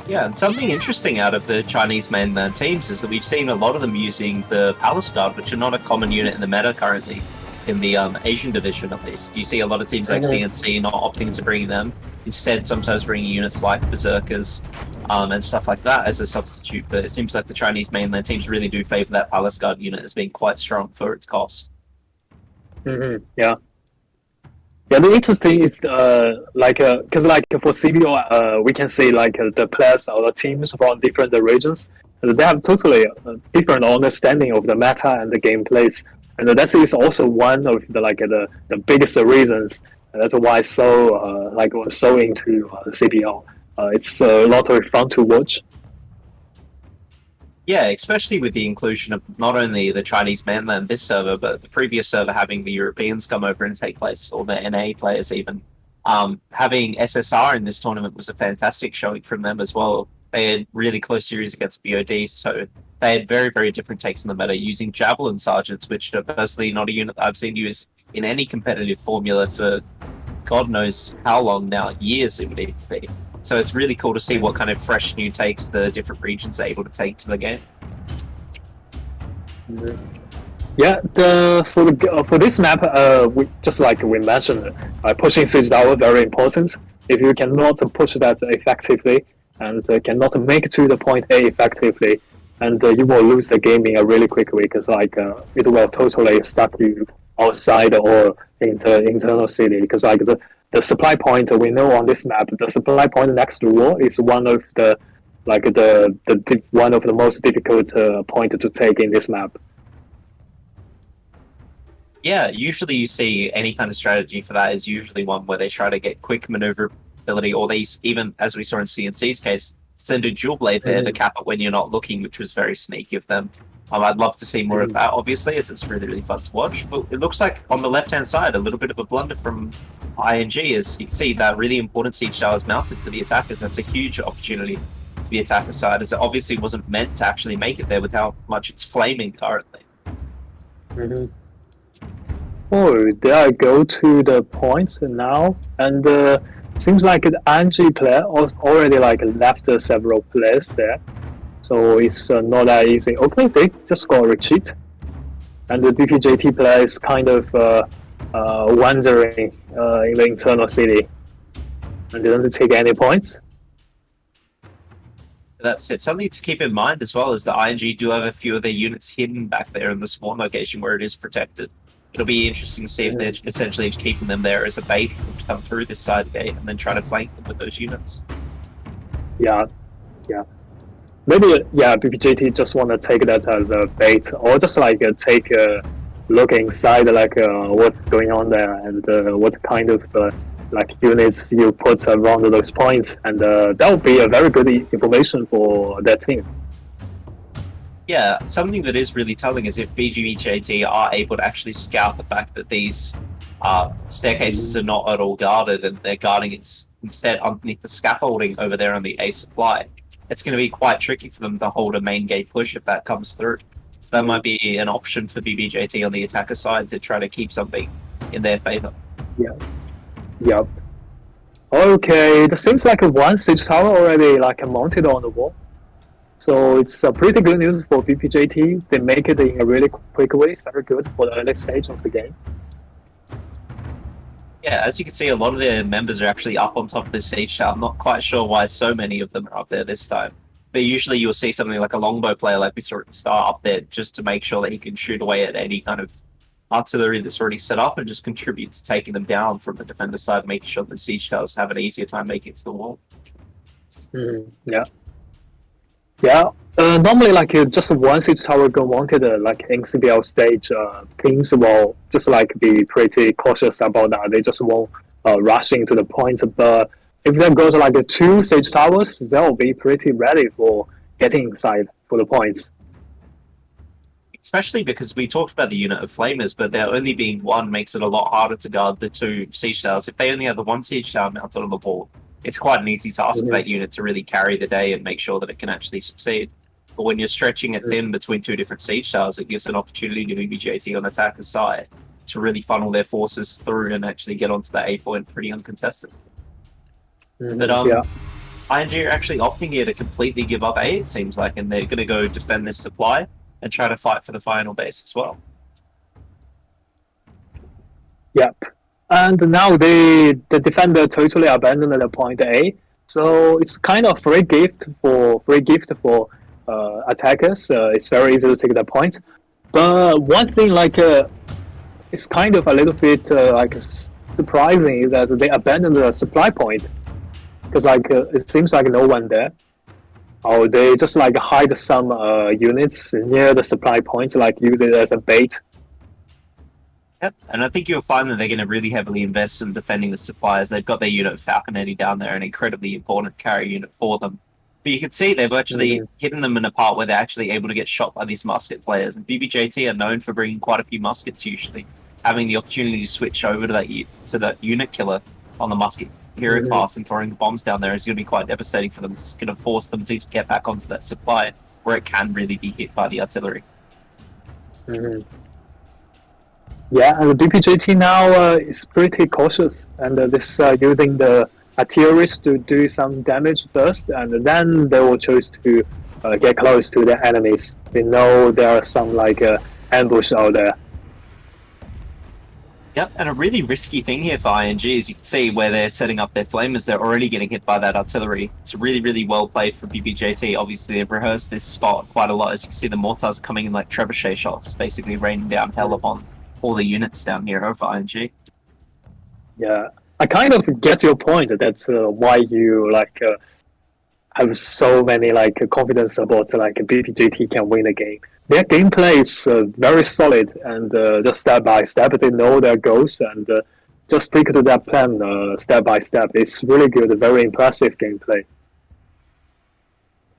Yeah, and something interesting out of the Chinese mainland teams is that we've seen a lot of them using the Palace Guard, which are not a common unit in the meta currently, in the Asian division at least. You see a lot of teams like CNC not opting to bring them, instead sometimes bringing units like Berserkers and stuff like that as a substitute, but it seems like the Chinese mainland teams really do favor that Palace Guard unit as being quite strong for its cost. Yeah. Yeah, the interesting is because for CBL, we can see the players or the teams from different regions, and they have totally different understanding of the meta and the gameplays, and that is also one of the biggest reasons. And that's why we're so into CBL. It's a lot of fun to watch. Yeah, especially with the inclusion of not only the Chinese mainland this server, but the previous server having the Europeans come over and take place, or the NA players even. Having SSR in this tournament was a fantastic showing from them as well. They had really close series against BOD, so they had very, very different takes on the meta, using Javelin Sergeants, which are personally not a unit that I've seen used in any competitive formula for God knows how long now, years it would even be. So it's really cool to see what kind of fresh new takes the different regions are able to take to the game. Yeah, for this map, we just like we mentioned, pushing siege tower very important. If you cannot push that effectively and cannot make it to the point A effectively, and you will lose the game in a really quick way because like it will totally stuck you outside or into internal city because like the supply point we know on this map, the supply point next to wall is one of the one of the most difficult point to take in this map. Yeah, usually you see any kind of strategy for that is usually one where they try to get quick maneuverability, or they even, as we saw in CNC's case, send a dual blade there to cap it when you're not looking, which was very sneaky of them. I'd love to see more of that, obviously, as it's really, really fun to watch. But it looks like on the left-hand side, a little bit of a blunder from ING, as you can see that really important siege tower is mounted for the attackers. That's a huge opportunity for the attacker side, as it obviously wasn't meant to actually make it there with how much it's flaming currently. Oh, there I go to the points now, and seems like the ING player already like left several players there, so it's not that easy. Okay, they just got a retreat, and the BPJT player is kind of wandering in the internal city and didn't take any points. That's it. Something to keep in mind as well is that ING do have a few of their units hidden back there in the spawn location where it is protected. It'll be interesting to see if they're essentially just keeping them there as a bait for them to come through this side gate and then try to flank them with those units. Yeah. Maybe, BPJT just want to take that as a bait, or just like take a look inside, like what's going on there and what kind of like units you put around those points, and that would be a very good information for that team. Yeah, something that is really telling is if BGBJT are able to actually scout the fact that these staircases are not at all guarded and they're guarding it instead underneath the scaffolding over there on the A supply, it's going to be quite tricky for them to hold a main gate push if that comes through. So that might be an option for BBJT on the attacker side to try to keep something in their favor. Yep. Okay, it seems like one siege tower already like mounted on the wall. So it's a pretty good news for BPJT. They make it in a really quick way. Very good for the early stage of the game. Yeah, as you can see, a lot of their members are actually up on top of this siege tower. I'm not quite sure why so many of them are up there this time. But usually you'll see something like a longbow player like we saw at the start up there just to make sure that he can shoot away at any kind of artillery that's already set up and just contribute to taking them down from the defender side, making sure the siege towers have an easier time making it to the wall. Yeah. Normally, like just one siege tower go wanted, like in CBL stage, teams will just like be pretty cautious about that. They just won't rush into the point. But if there goes like two siege towers, they'll be pretty ready for getting inside for the points. Especially because we talked about the unit of flamers, but there only being one makes it a lot harder to guard the two siege towers. If they only have the one siege tower mounted on the wall, it's quite an easy task for that unit to really carry the day and make sure that it can actually succeed. But when you're stretching it thin between two different siege towers, it gives an opportunity to BBJT on the attacker's side to really funnel their forces through and actually get onto that A point pretty uncontested. But ING are actually opting here to completely give up A, it seems like, and they're going to go defend this supply and try to fight for the final base as well. Yep. And now the defender totally abandoned the point A, so it's kind of free gift for attackers. It's very easy to take that point. But one thing like it's kind of a little bit like surprising is that they abandoned the supply point because like it seems like no one there. Or they just like hide some units near the supply point, like use it as a bait. Yep, and I think you'll find that they're going to really heavily invest in defending the suppliers. They've got their unit of Falconetti down there, an incredibly important carry unit for them. But you can see they've actually hidden them in a part where they're actually able to get shot by these musket players. And BBJT are known for bringing quite a few muskets usually. Having the opportunity to switch over to that unit killer on the musket hero class and throwing the bombs down there is going to be quite devastating for them. It's going to force them to get back onto that supply where it can really be hit by the artillery. Yeah, and the BPJT now is pretty cautious, and this using the artillery to do some damage first, and then they will choose to get close to the enemies. They know there are some like ambush out there. Yep, and a really risky thing here for ING is you can see where they're setting up their flamers, they're already getting hit by that artillery. It's really, really well played for BBJT. Obviously, they've rehearsed this spot quite a lot. As you can see, the mortars are coming in like trebuchet shots, basically raining down hell upon all the units down here over ING. Yeah, I kind of get your point. That's why you like have so many like confidence about like BPJT can win the game. Their gameplay is very solid and just step by step. They know their goals and just stick to that plan step by step. It's really good, very impressive gameplay.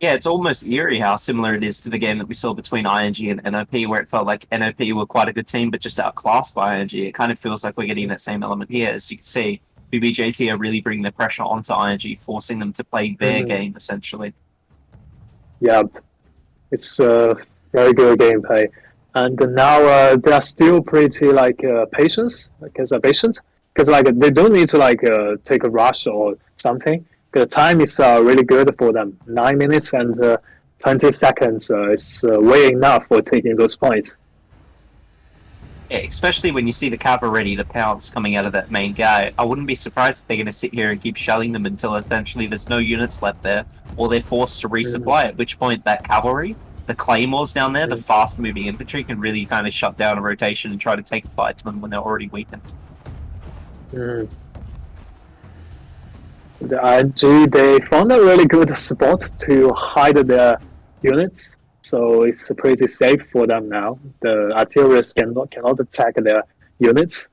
Yeah, it's almost eerie how similar it is to the game that we saw between ING and NOP, where it felt like NOP were quite a good team, but just outclassed by ING. It kind of feels like we're getting that same element here. As you can see, BBJT are really bringing the pressure onto ING, forcing them to play their game, essentially. Yeah, it's very good gameplay. And now they are still pretty like patient, because like they don't need to like take a rush or something. The time is really good for them. 9 minutes and 20 seconds is way enough for taking those points. Yeah, especially when you see the cavalry, the pounce coming out of that main guy. I wouldn't be surprised if they're going to sit here and keep shelling them until eventually there's no units left there, or they're forced to resupply, at which point that cavalry, the claymores down there, the fast-moving infantry can really kind of shut down a rotation and try to take a fight to them when they're already weakened. The ING, they found a really good spot to hide their units, so it's pretty safe for them now. The artillerists cannot attack their units.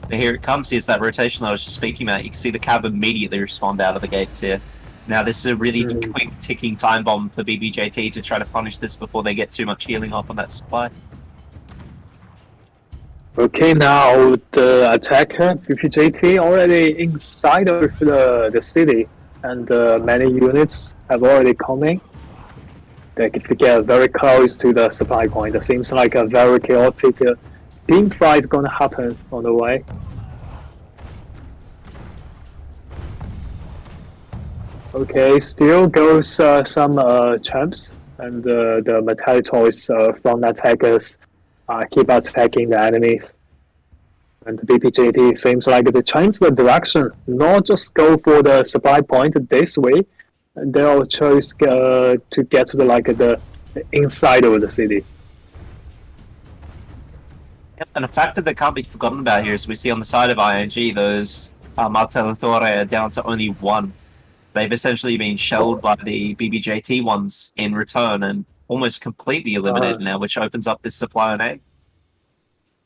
But here it comes. Here's that rotation I was just speaking about. You can see the cav immediately respond out of the gates here. Now this is a really quick ticking time bomb for BBJT to try to punish this before they get too much healing off on that supply. Okay, now the attacker BPJT already inside of the city, and many units have already coming. They get very close to the supply point. It seems like a very chaotic team fight gonna happen on the way. Okay, still goes some champs, and the Metalitoids from attackers keep attacking the enemies. And the BPJT seems like they change the direction, not just go for the supply point this way, and they'll choose to get to the inside of the city. Yep, and a factor that can't be forgotten about here is we see on the side of ING those Martellitore are down to only one. They've essentially been shelled by the BBJT ones in return and almost completely eliminated now, which opens up this supply on A.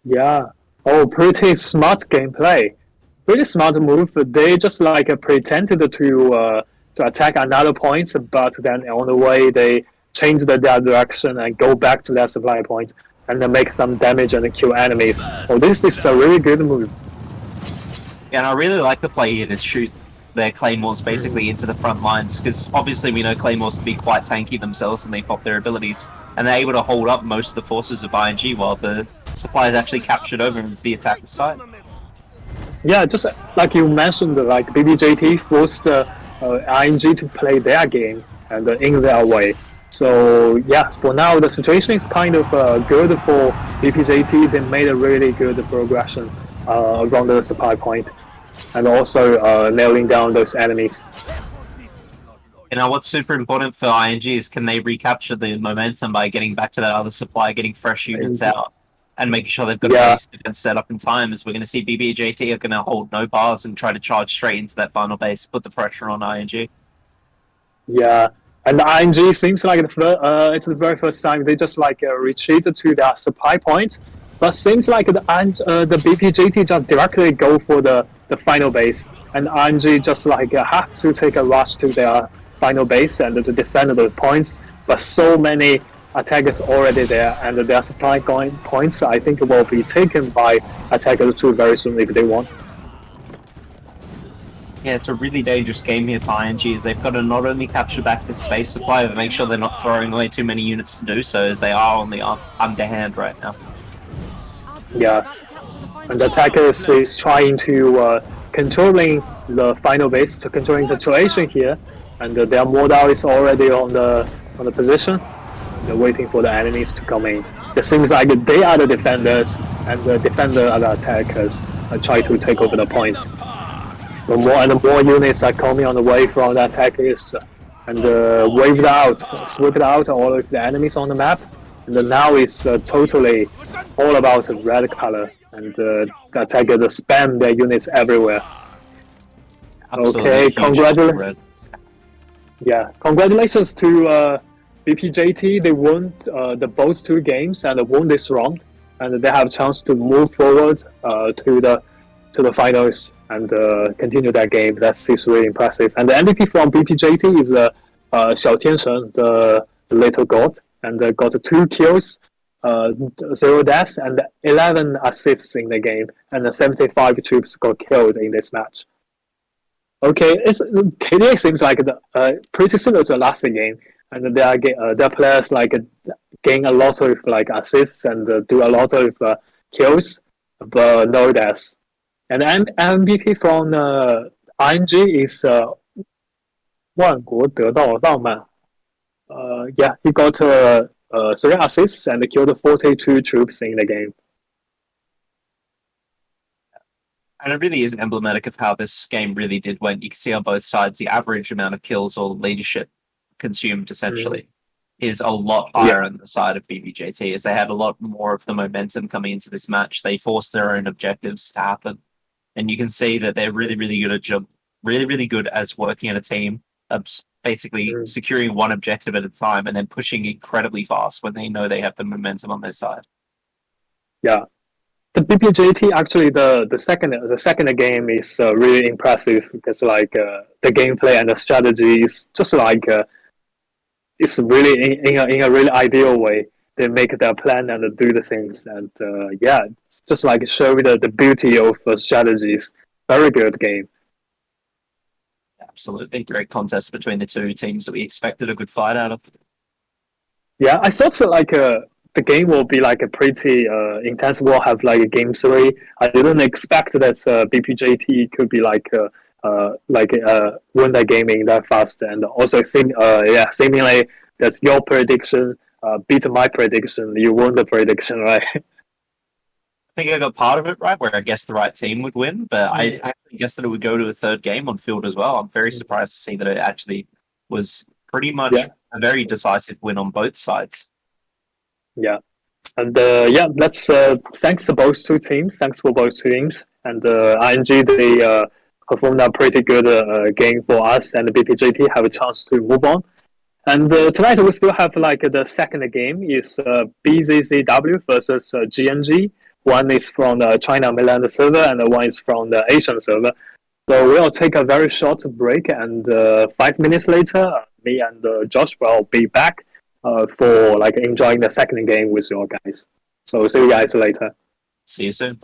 Yeah. Oh, pretty smart gameplay. Pretty smart move. They just like pretended to attack another point, but then on the way they change their direction and go back to their supply point and then make some damage and kill enemies. Oh, this is a really good move. Yeah, and I really like the play here to shoot their claymores basically into the front lines, because obviously we know claymores to be quite tanky themselves and they pop their abilities, and they're able to hold up most of the forces of ING while the supply is actually captured over into the attacker's side. Yeah, just like you mentioned, like BBJT forced ING to play their game and in their way. So yeah, for now the situation is kind of good for BPJT. They made a really good progression around the supply point, and also nailing down those enemies. You know, what's super important for ING is can they recapture the momentum by getting back to that other supply, getting fresh units out, and making sure they've got a base defense set up in time, as we're going to see BBJT are going to hold no bars and try to charge straight into that final base, put the pressure on ING. Yeah, and ING seems like it's the very first time they just like retreated to their supply point, but seems like the BPJT just directly go for the final base, and ING just like have to take a rush to their final base and to defend the points, but so many attackers already there, and their supply points I think will be taken by attackers too very soon if they want. Yeah, it's a really dangerous game here for ING, as they've got to not only capture back the space supply, but make sure they're not throwing away too many units to do so, as they are on the underhand right now. Yeah, and the attacker is trying to controlling the final base, to controlling the situation here, and their modal is already on the position. They're waiting for the enemies to come in. It seems like they are the defenders, and the defender are the attackers try to take over the points. The more and more units are coming on the way from the attackers, and sweep out all of the enemies on the map. And now it's totally all about red color, and the attackers spam their units everywhere. Absolutely Okay, huge red. congratulations to BPJT. They won the both two games and won this round, and they have a chance to move forward to the finals and continue that game. That's really impressive. And the MVP from BPJT is Xiao Tianshen, the little god, and got 2 kills, 0 deaths, and 11 assists in the game, and 75 troops got killed in this match. Okay, KDA seems like pretty similar to the last game, and their players like gain a lot of like assists and do a lot of kills, but no deaths. And MVP from ING is 万国得道浪漫. Yeah, he got 3 assists and killed 42 troops in the game. And it really is emblematic of how this game really did went. You can see on both sides the average amount of kills or leadership consumed essentially is a lot higher on the side of BBJT, as they had a lot more of the momentum coming into this match. They forced their own objectives to happen. And you can see that they're really, really good at really good as working in a team, of basically securing one objective at a time and then pushing incredibly fast when they know they have the momentum on their side. Yeah, the BPJT actually the second game is really impressive because like the gameplay and the strategy is just like it's really in a really ideal way. They make their plan and do the things, and yeah, it's just like show the beauty of strategies. Very good game. Absolutely great contest between the two teams that we expected a good fight out of. Yeah, I thought like the game will be like a pretty intense. We'll have like a game 3. I didn't expect that BPJT could be like win that game in that fast, and also seemingly that's your prediction beat my prediction. You won the prediction, right? I think I got part of it right, where I guessed the right team would win, but I actually guessed that it would go to a third game on field as well. I'm very surprised to see that it actually was pretty much a very decisive win on both sides. Yeah, and let's thanks to both two teams. Thanks for both teams, and ING they performed a pretty good game for us, and the BPJT have a chance to move on. And tonight we still have like the second game is BZZW versus GNG. One is from the China mainland server, and one is from the Asian server. So we'll take a very short break, and 5 minutes later, me and Josh will be back for like enjoying the second game with you guys. So see you guys later. See you soon.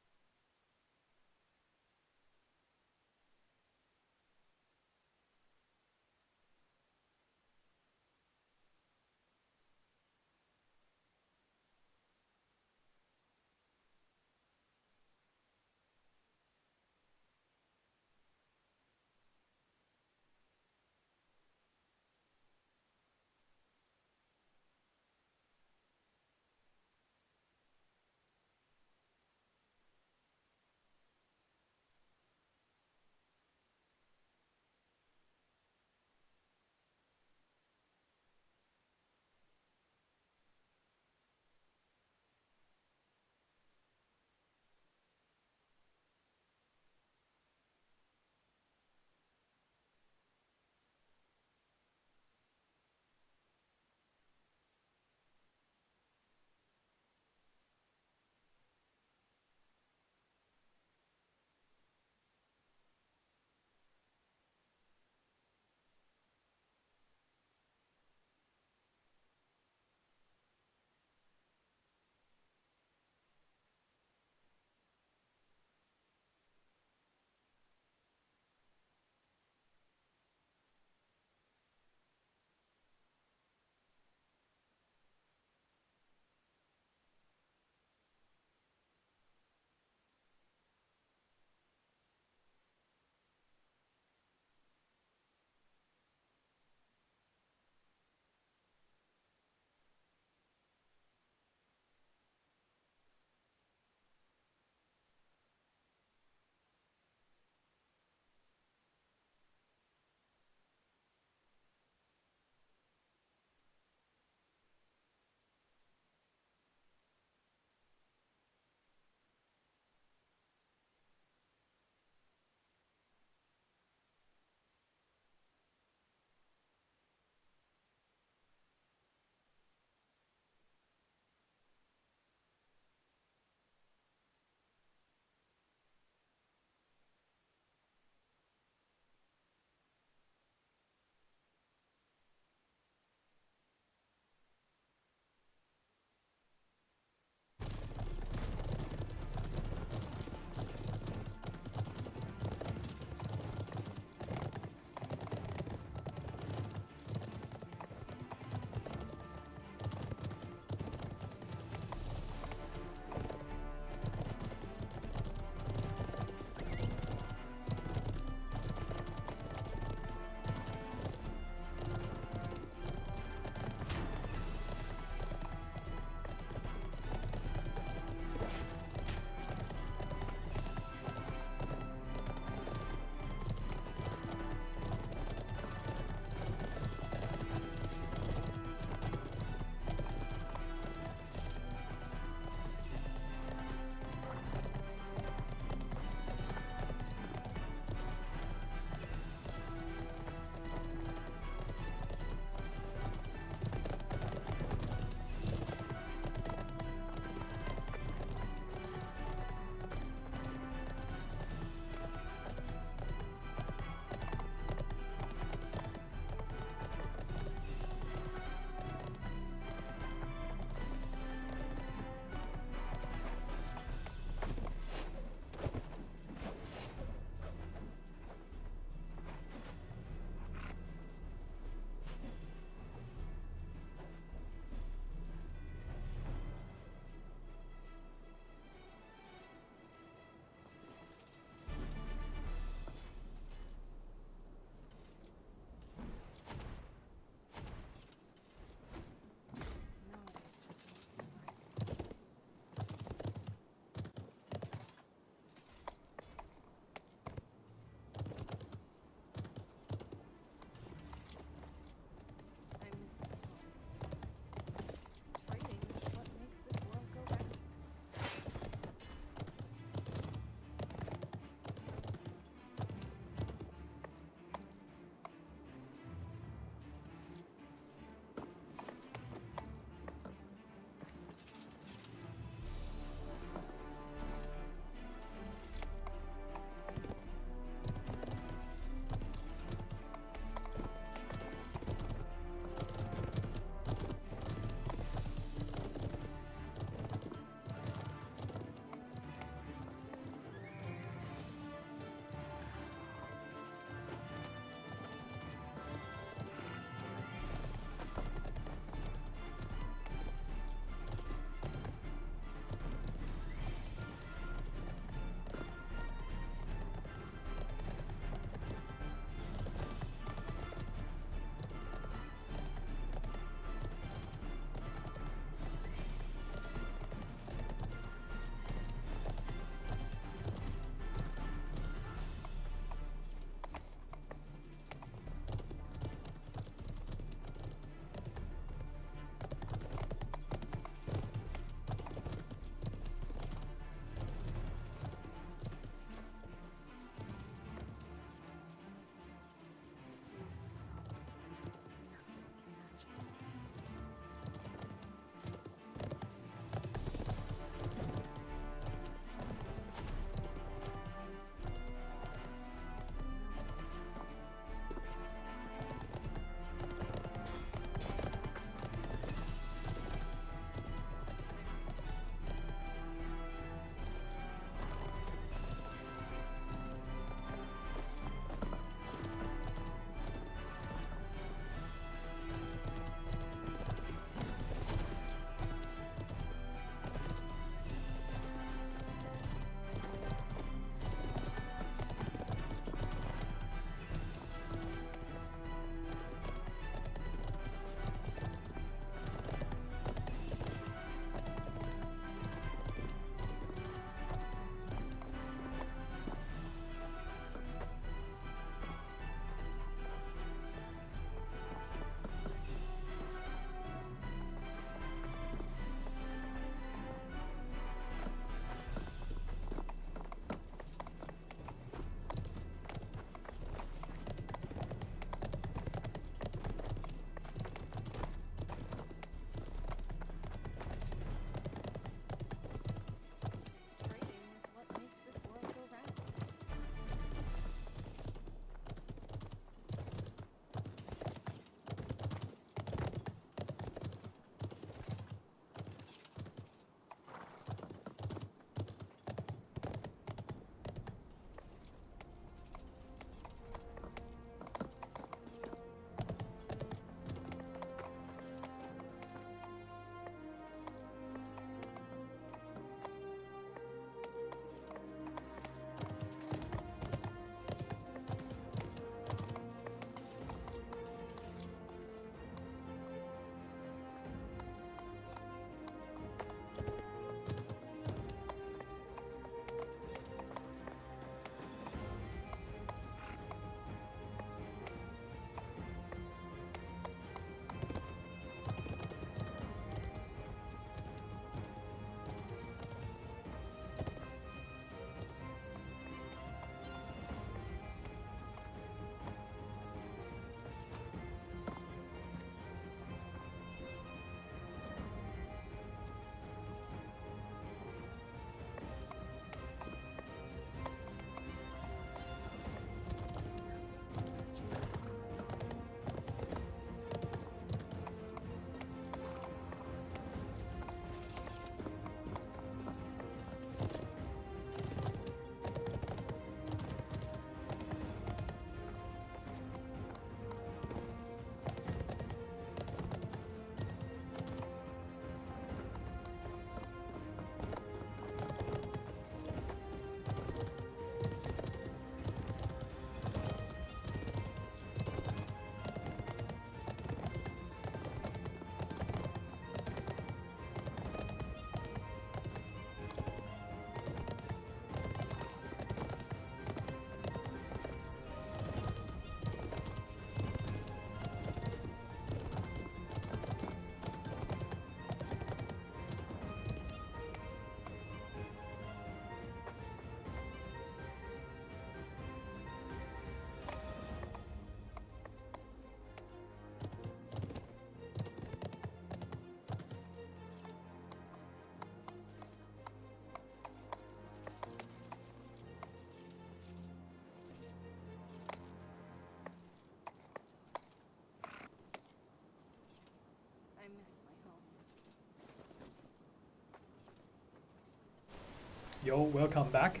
Yo, welcome back.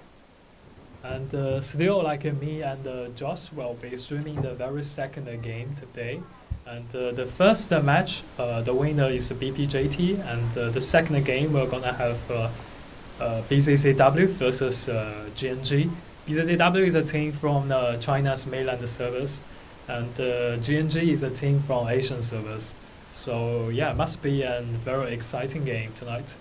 And still, like me and Josh will be streaming the very second game today. And the first match, the winner is BPJT, and the second game we're gonna have BCCW versus GNG. BCCW is a team from China's mainland servers, and GNG is a team from Asian servers. So yeah, must be a very exciting game tonight.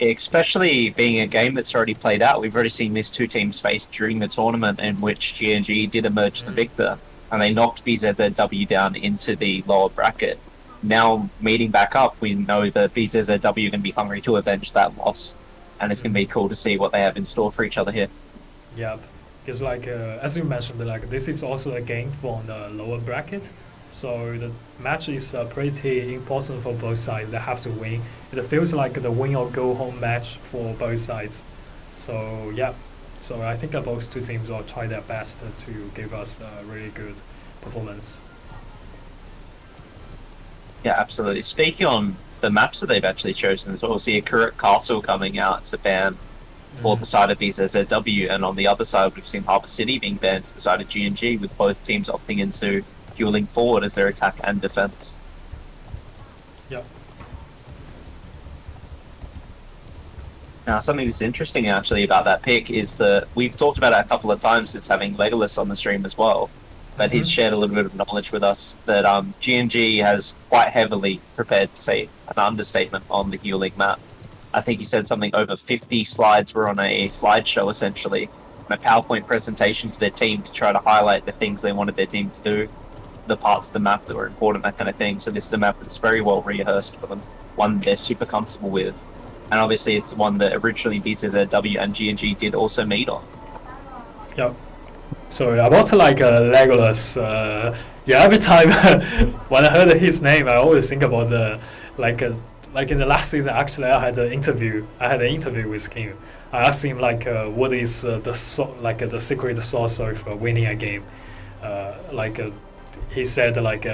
Especially being a game that's already played out. We've already seen these two teams face during the tournament, in which GNG did emerge the victor, and they knocked BZZW down into the lower bracket. Now, meeting back up, we know that BZZW are going to be hungry to avenge that loss, and it's going to be cool to see what they have in store for each other here. Yep, it's like as you mentioned, like this is also a game from the lower bracket, so the match is pretty important for both sides. They have to win. It feels like the win or go home match for both sides. So yeah, so I think both two teams will try their best to give us a really good performance. Yeah, absolutely. Speaking on the maps that they've actually chosen as well, we'll see a Kuruk Castle coming out as a ban for the side of BZZW, and on the other side we've seen Harbour City being banned for the side of GNG, with both teams opting into fueling forward as their attack and defense. Yep. Now, something that's interesting actually about that pick is that we've talked about it a couple of times since having Legolas on the stream as well, but he's shared a little bit of knowledge with us that GNG has quite heavily prepared to say an understatement on the Healing map. I think he said something over 50 slides were on a slideshow essentially, and a PowerPoint presentation to their team to try to highlight the things they wanted their team to do, the parts of the map that were important, that kind of thing. So this is a map that's very well rehearsed for them, one they're super comfortable with. And obviously it's the one that originally BZZW and GNG did also meet on. Yep. So about like Legolas, yeah, every time when I heard his name, I always think about the like in the last season. Actually, I had an interview with him. I asked him like, what is the secret sauce of winning a game? He said like,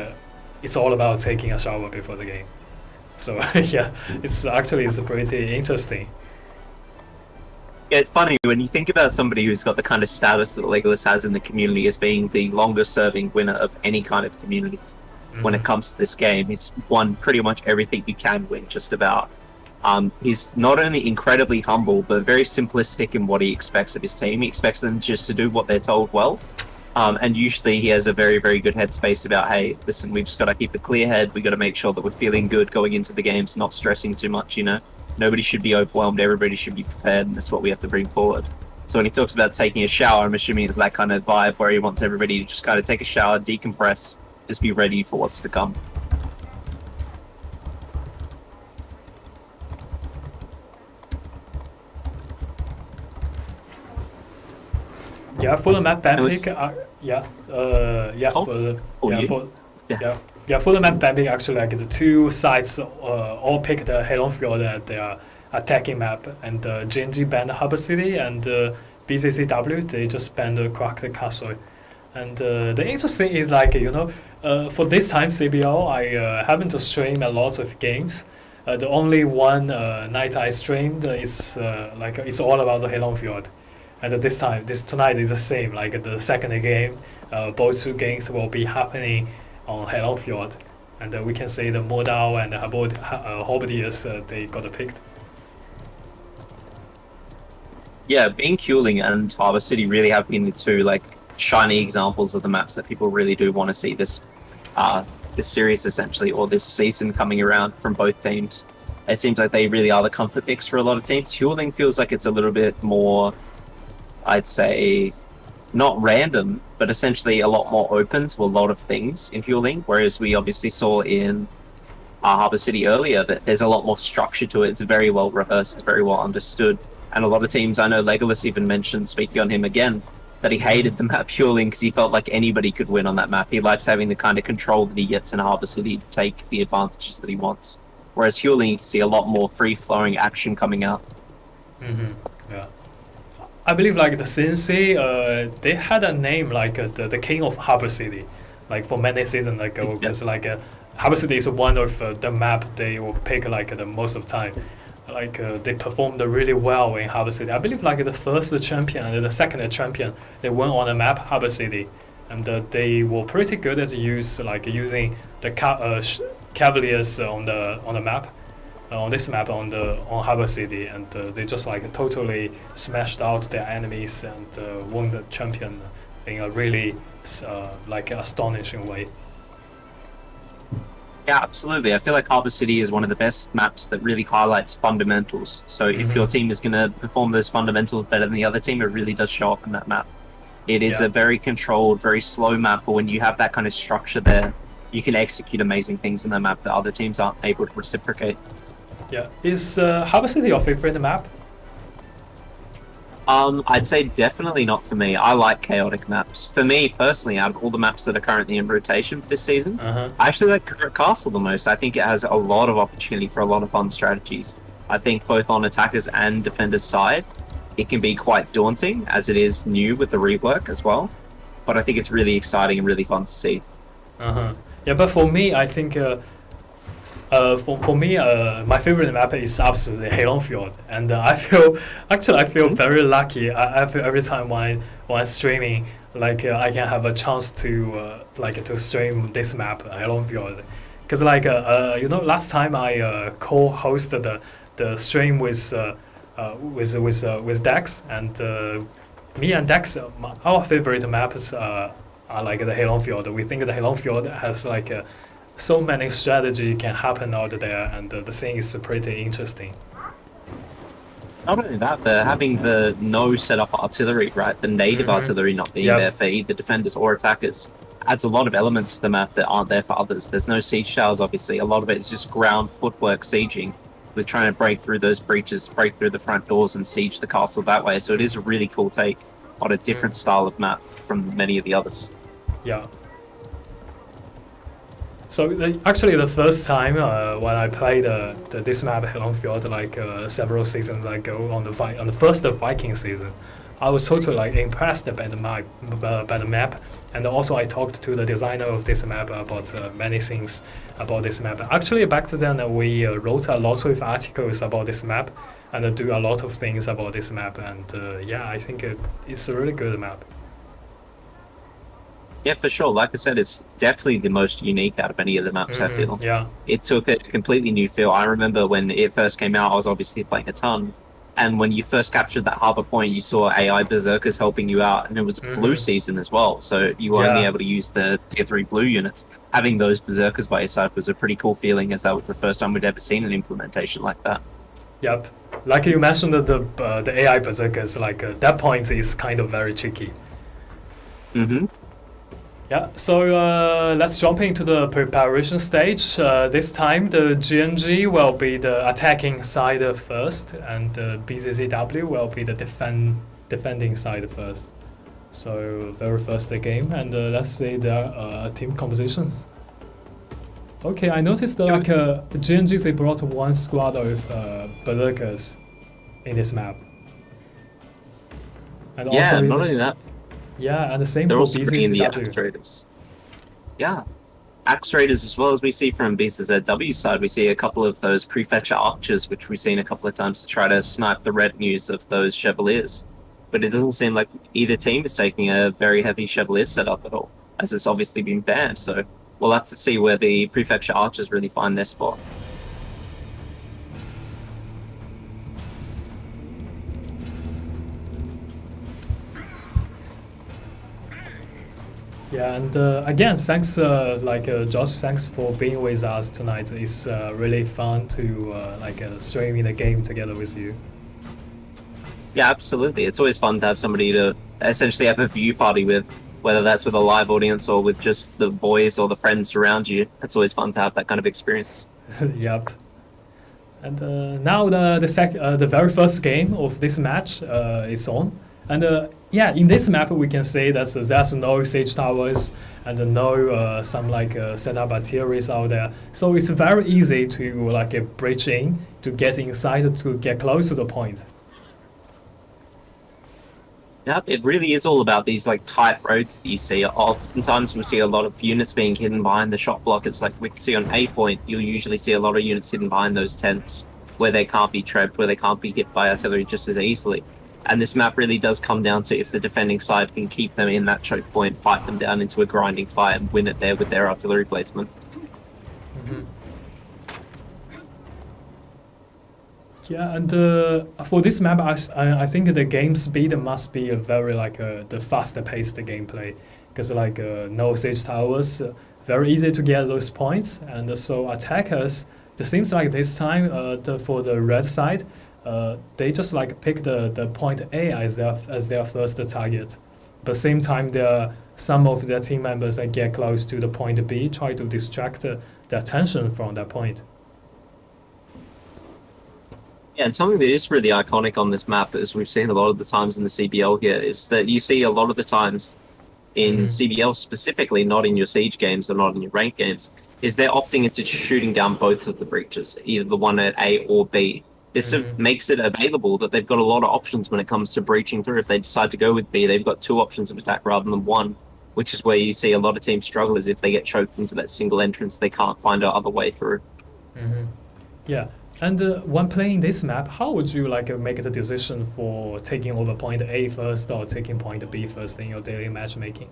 it's all about taking a shower before the game. So yeah, it's pretty interesting. Yeah, it's funny when you think about somebody who's got the kind of status that Legolas has in the community as being the longest serving winner of any kind of community. When it comes to this game, he's won pretty much everything you can win, just about. He's not only incredibly humble, but very simplistic in what he expects of his team. He expects them just to do what they're told well. And usually he has a very, very good headspace about, hey, listen, we've just got to keep a clear head. We've got to make sure that we're feeling good going into the games, not stressing too much, you know? Nobody should be overwhelmed. Everybody should be prepared, and that's what we have to bring forward. So when he talks about taking a shower, I'm assuming it's that kind of vibe where he wants everybody to just kind of take a shower, decompress, just be ready for what's to come. Yeah, for the map ban pick, for the map ban pick, actually, like the two sides all picked Helonfjord as their attacking map, and GNG banned Harbour City, and BCCW they just banned Kuruk Castle. And the interesting is like, you know, for this time CBL, I haven't streamed a lot of games. The only one night I streamed is it's all about the Helonfjord. And tonight is the same. Like the second game, both two games will be happening on Helonfjord, and we can say the Modal and the Halberdiers they got picked. Yeah, being Kuling and Harbour City really have been the two like shiny examples of the maps that people really do want to see this series essentially, or this season coming around from both teams. It seems like they really are the comfort picks for a lot of teams. Kuling feels like it's a little bit more, I'd say, not random, but essentially a lot more open to a lot of things in Fueling, whereas we obviously saw in Harbour City earlier that there's a lot more structure to it. It's very well rehearsed, it's very well understood. And a lot of teams, I know Legolas even mentioned, speaking on him again, that he hated the map Fueling because he felt like anybody could win on that map. He likes having the kind of control that he gets in Harbour City to take the advantages that he wants. Whereas Fueling, you can see a lot more free-flowing action coming out. Yeah. I believe like the CNC, they had a name like the king of Harbour City, like for many seasons ago. Because like Harbor City is one of the map they will pick like the most of time. Like they performed really well in Harbor City. I believe like the first champion and the second champion they won on the map Harbor City, and they were pretty good at using the Cavaliers on the map. On this map on Harbor City, and they just like totally smashed out their enemies and won the champion in a really like astonishing way. Yeah, absolutely. I feel like Harbour City is one of the best maps that really highlights fundamentals. So if your team is going to perform those fundamentals better than the other team, it really does show up in that map. It is a very controlled, very slow map, but when you have that kind of structure there, you can execute amazing things in that map that other teams aren't able to reciprocate. Yeah, is Harbour City your favorite map? I'd say definitely not for me. I like chaotic maps. For me, personally, out of all the maps that are currently in rotation for this season, I actually like Castle the most. I think it has a lot of opportunity for a lot of fun strategies. I think both on attackers and defenders' side, it can be quite daunting, as it is new with the rework as well. But I think it's really exciting and really fun to see. Yeah, but for me, I think for me, my favorite map is absolutely Halonfield, and I feel very lucky. I feel every time when I'm streaming, like I can have a chance to to stream this map Halonfield, because last time I co-hosted the stream with Dex, and me and Dex, our favorite maps are like the Halonfield. We think the Halonfield has so many strategy can happen out there, and the thing is pretty interesting. Not only that, they're having the no setup artillery, right? The native artillery not being there for either defenders or attackers adds a lot of elements to the map that aren't there for others. There's no siege towers, obviously. A lot of it is just ground footwork sieging, with trying to break through those breaches, break through the front doors, and siege the castle that way. So it is a really cool take on a different style of map from many of the others. Yeah. So actually, the first time when I played this map Halonfield several seasons ago on the first Viking season, I was totally impressed by the map, and also I talked to the designer of this map about many things about this map. Actually, back then we wrote a lot of articles about this map and do a lot of things about this map, and I think it's a really good map. Yeah, for sure. Like I said, it's definitely the most unique out of any of the maps, I feel. Yeah. It took a completely new feel. I remember when it first came out, I was obviously playing a ton. And when you first captured that harbor point, you saw AI berserkers helping you out. And it was blue season as well. So you were only able to use the tier 3 blue units. Having those berserkers by your side was a pretty cool feeling, as that was the first time we'd ever seen an implementation like that. Yep. Like you mentioned, the AI berserkers, that point is kind of very tricky. Yeah, so let's jump into the preparation stage. This time the GNG will be the attacking side first, and BZZW will be the defending side first. So very first game, and let's see the team compositions. Okay, I noticed that GNG they brought one squad of berserkers in this map. And also not only that. Yeah, and the same They're for also bringing the BZZW. Axe Raiders. Yeah. Axe Raiders, as well as we see from BZZW side, we see a couple of those Prefetcher Archers, which we've seen a couple of times to try to snipe the retinues of those Chevaliers. But it doesn't seem like either team is taking a very heavy Chevalier setup at all, as it's obviously been banned. So we'll have to see where the Prefecture Archers really find their spot. Yeah, and again, thanks, Josh, thanks for being with us tonight. It's really fun to streaming the game together with you. Yeah, absolutely. It's always fun to have somebody to essentially have a view party with, whether that's with a live audience or with just the boys or the friends around you. It's always fun to have that kind of experience. Yep. And now the very first game of this match is on. And in this map we can say that there's no siege towers and no setup artilleries out there. So it's very easy to breach in, to get inside, to get close to the point. Yeah, it really is all about these like tight roads that you see. Oftentimes, we see a lot of units being hidden behind the shot blockers. Like we can see on A point, you'll usually see a lot of units hidden behind those tents where they can't be trapped, where they can't be hit by artillery just as easily. And this map really does come down to if the defending side can keep them in that choke point, fight them down into a grinding fight, and win it there with their artillery placement. Mm-hmm. Yeah, and for this map, I think the game speed must be a very like the faster paced gameplay, because like no siege towers, very easy to get those points, and so attackers. It seems like this time, for the red side, they just like pick the point A as their first target, but same time some of their team members that get close to the point B try to distract the attention from that point. Yeah, and something that is really iconic on this map, as we've seen a lot of the times in the CBL here, is that you see a lot of the times in CBL specifically, not in your Siege games or not in your rank games, is they're opting into shooting down both of the breaches, either the one at A or B. This sort of makes it available that they've got a lot of options when it comes to breaching through. If they decide to go with B, they've got two options of attack rather than one, which is where you see a lot of teams struggle, is if they get choked into that single entrance, they can't find out other way through. Yeah. And when playing this map, how would you like make the decision for taking over point A first or taking point B first in your daily matchmaking?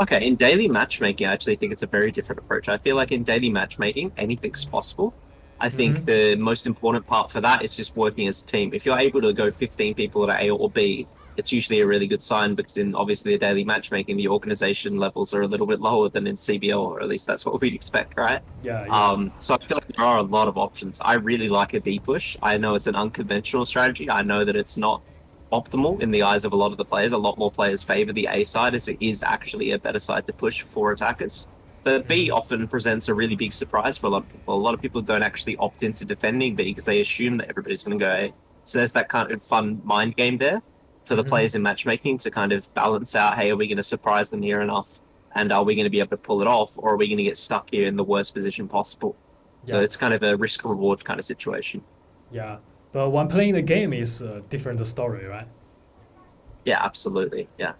Okay, in daily matchmaking, I actually think it's a very different approach. I feel like in daily matchmaking, anything's possible. I think the most important part for that is just working as a team. If you're able to go 15 people at A or B, it's usually a really good sign, because in obviously the daily matchmaking, the organization levels are a little bit lower than in CBL, or at least that's what we'd expect, right? Yeah. So I feel like there are a lot of options. I really like a B push. I know it's an unconventional strategy. I know that it's not optimal in the eyes of a lot of the players. A lot more players favor the A side, as it is actually a better side to push for attackers. But B often presents a really big surprise for a lot of people. A lot of people don't actually opt into defending B because they assume that everybody's going to go A. So there's that kind of fun mind game there for the players in matchmaking to kind of balance out, hey, are we going to surprise them near enough? And are we going to be able to pull it off? Or are we going to get stuck here in the worst position possible? So it's kind of a risk-reward kind of situation. Yeah. But when playing the game is a different story, right? Yeah, absolutely. Yeah.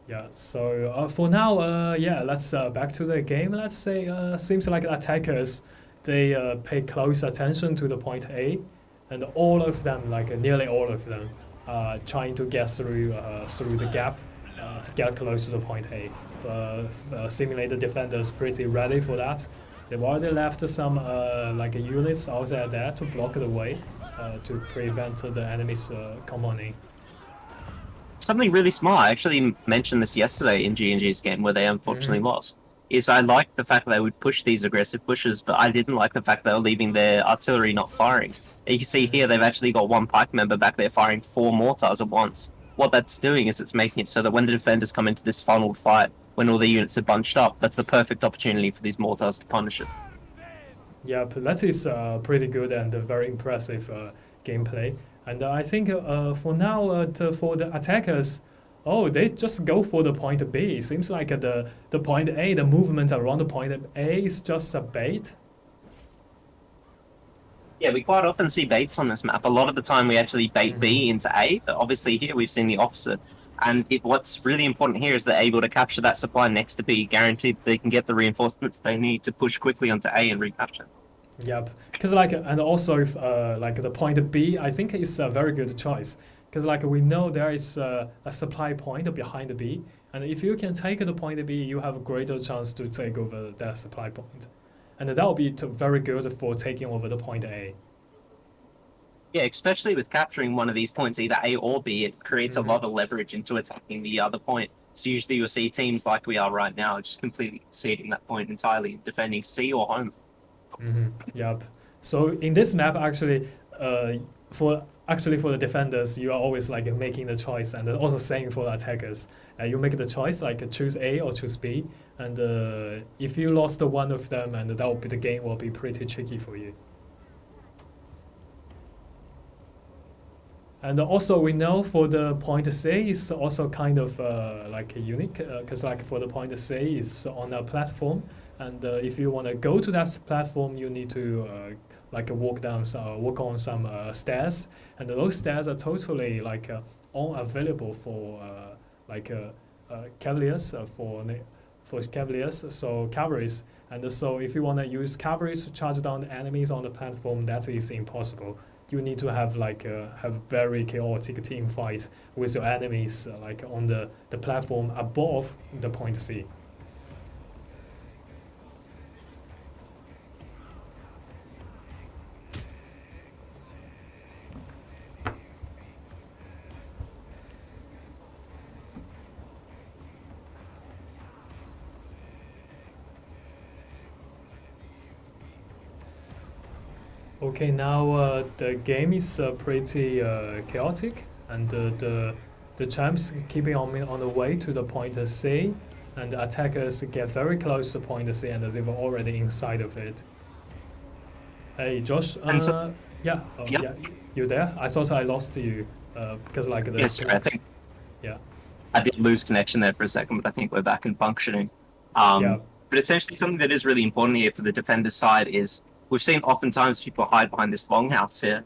Yeah, so for now, let's back to the game. Let's say seems like attackers, they pay close attention to the point A, and all of them, like nearly all of them, are trying to get through the gap, to get close to the point A. But simulated defenders pretty ready for that. They've already left some like units outside there to block the way, to prevent the enemies coming in. Something really smart. I actually mentioned this yesterday in G&G's game where they unfortunately lost. Is I liked the fact that they would push these aggressive pushes, but I didn't like the fact that they were leaving their artillery not firing. You can see here they've actually got one pike member back there firing 4 mortars at once. What that's doing is it's making it so that when the defenders come into this funneled fight, when all the units are bunched up, that's the perfect opportunity for these mortars to punish it. Yeah, but that is pretty good and very impressive gameplay. And I think for now, for the attackers, they just go for the point B. It seems like the point A, the movement around the point A is just a bait. Yeah, we quite often see baits on this map. A lot of the time we actually bait B into A, but obviously here we've seen the opposite. And what's really important here is they're able to capture that supply next to B, guaranteed they can get the reinforcements they need to push quickly onto A and recapture. Yep, because and also if, like the point B, I think is a very good choice. Because like we know there is a supply point behind the B, and if you can take the point B, you have a greater chance to take over that supply point, and that will be very good for taking over the point A. Yeah, especially with capturing one of these points, either A or B, it creates a lot of leverage into attacking the other point. So usually you'll see teams like we are right now just completely conceding that point entirely, defending C or home. Yep. So in this map, actually, for the defenders, you are always like making the choice, and also same for the attackers. You make the choice, like choose A or choose B, and if you lost one of them, and that will be the game will be pretty tricky for you. And also we know for the point C is also kind of like unique, because like for the point C it's on a platform. And if you want to go to that platform, you need to walk on some stairs, and those stairs are totally like unavailable for Cavaliers for Cavaliers, so cavalries. And so if you want to use cavalries to charge down the enemies on the platform, that is impossible. You need to have have very chaotic team fight with your enemies on the platform above the point C. Okay, now the game is pretty chaotic, and the champs keeping on the way to the point C, and the attackers get very close to point C, and they were already inside of it. Hey, Josh. Yeah. Oh, Yep. yeah. You there? I thought I lost you because the. Yes, sir, I think. Yeah. I did lose connection there for a second, but I think we're back and functioning. Yeah. But essentially, something that is really important here for the defender side is we've seen oftentimes people hide behind this longhouse here.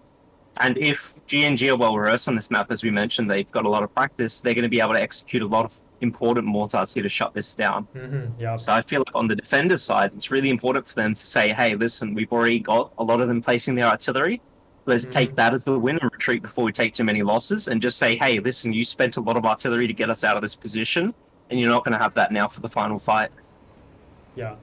And if GNG are well rehearsed on this map, as we mentioned, they've got a lot of practice, they're going to be able to execute a lot of important mortars here to shut this down. Yeah. So I feel like on the defender side, it's really important for them to say, hey, listen, we've already got a lot of them placing their artillery. Let's take that as the win and retreat before we take too many losses, and just say, hey, listen, you spent a lot of artillery to get us out of this position, and you're not going to have that now for the final fight. Yeah.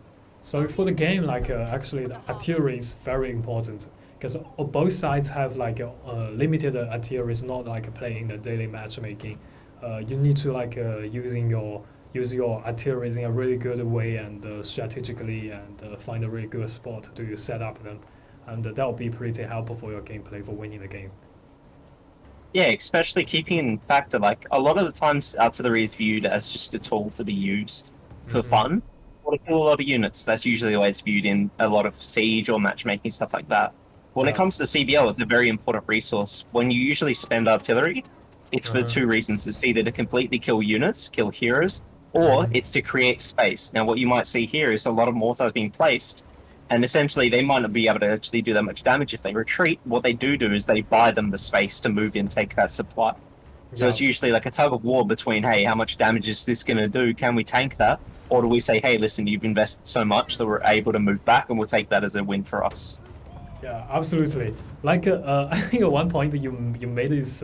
So for the game, actually, the artillery is very important because both sides have limited artillery. It's not like playing the daily matchmaking. You need to use your artillery in a really good way and strategically and find a really good spot to set up them, and that will be pretty helpful for your gameplay for winning the game. Yeah, especially keeping in factor, a lot of the times artillery is viewed as just a tool to be used for fun, or to kill a lot of units. That's usually the way it's viewed in a lot of siege or matchmaking, stuff like that. When it comes to CBL, it's a very important resource. When you usually spend artillery, it's for two reasons. It's either to completely kill units, kill heroes, or it's to create space. Now, what you might see here is a lot of mortars being placed, and essentially they might not be able to actually do that much damage if they retreat. What they do is they buy them the space to move in, take that supply. So it's usually like a tug of war between, hey, how much damage is this going to do? Can we tank that? Or do we say, hey, listen, you've invested so much that we're able to move back, and we'll take that as a win for us. Yeah, absolutely. I think at one point you made this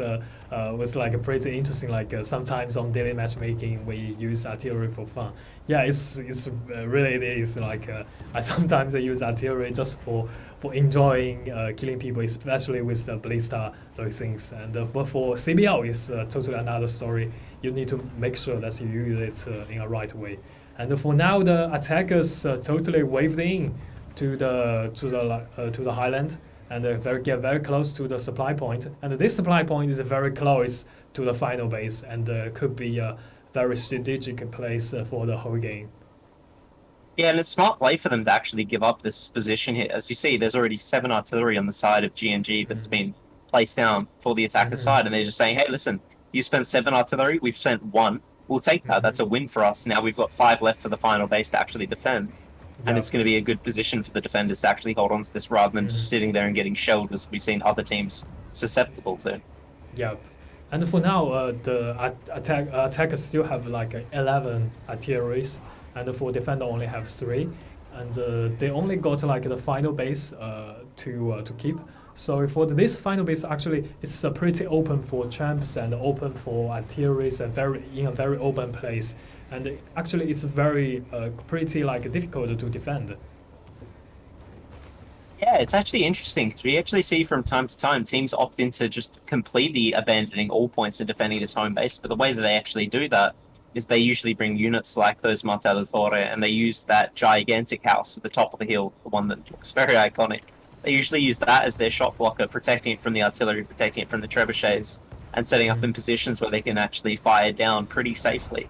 was pretty interesting. Sometimes on daily matchmaking we use artillery for fun. Yeah, it's really it is I sometimes use artillery just for enjoying killing people, especially with the ballista, those things. And but for CBL is totally another story. You need to make sure that you use it in a right way. And for now, the attackers totally waved in to the highland and get very close to the supply point. And this supply point is very close to the final base and could be a very strategic place for the whole game. Yeah, and it's smart play for them to actually give up this position here. As you see, there's already 7 artillery on the side of GNG that's been placed down for the attacker side, and they're just saying, hey, listen, you spent 7 artillery, we've spent 1. We'll take that. That's a win for us. Now we've got 5 left for the final base to actually defend. And it's going to be a good position for the defenders to actually hold on to this rather than just sitting there and getting shelled as we've seen other teams susceptible to. Yep. And for now, the attackers still have 11 artilleries, and for defender only have 3. And they only got the final base to keep. So for this final base, actually, it's pretty open for champs and open for artilleries and in a very open place. And actually, it's very pretty difficult to defend. Yeah, it's actually interesting because we actually see from time to time teams opt into just completely abandoning all points and defending this home base. But the way that they actually do that is they usually bring units like those Martellatore, and they use that gigantic house at the top of the hill, the one that looks very iconic. They usually use that as their shot blocker, protecting it from the artillery, protecting it from the trebuchets, and setting up in positions where they can actually fire down pretty safely.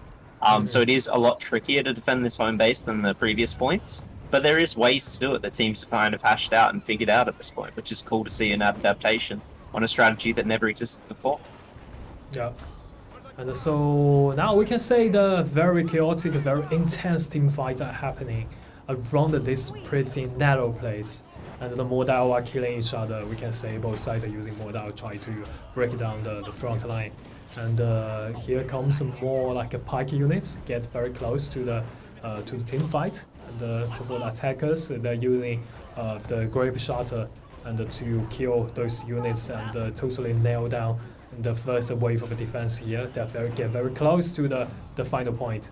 So it is a lot trickier to defend this home base than the previous points, but there is ways to do it that teams have kind of hashed out and figured out at this point, which is cool to see an adaptation on a strategy that never existed before. Yeah. And so now we can say the very chaotic, very intense team fights are happening around this pretty narrow place. And the Mordau are killing each other. We can say both sides are using Mordau try to break down the front line. And here comes more like a pike units get very close to the team fight. And so for the attackers, they're using the grape shutter and to kill those units and totally nail down the first wave of defense here. They get very close to the final point.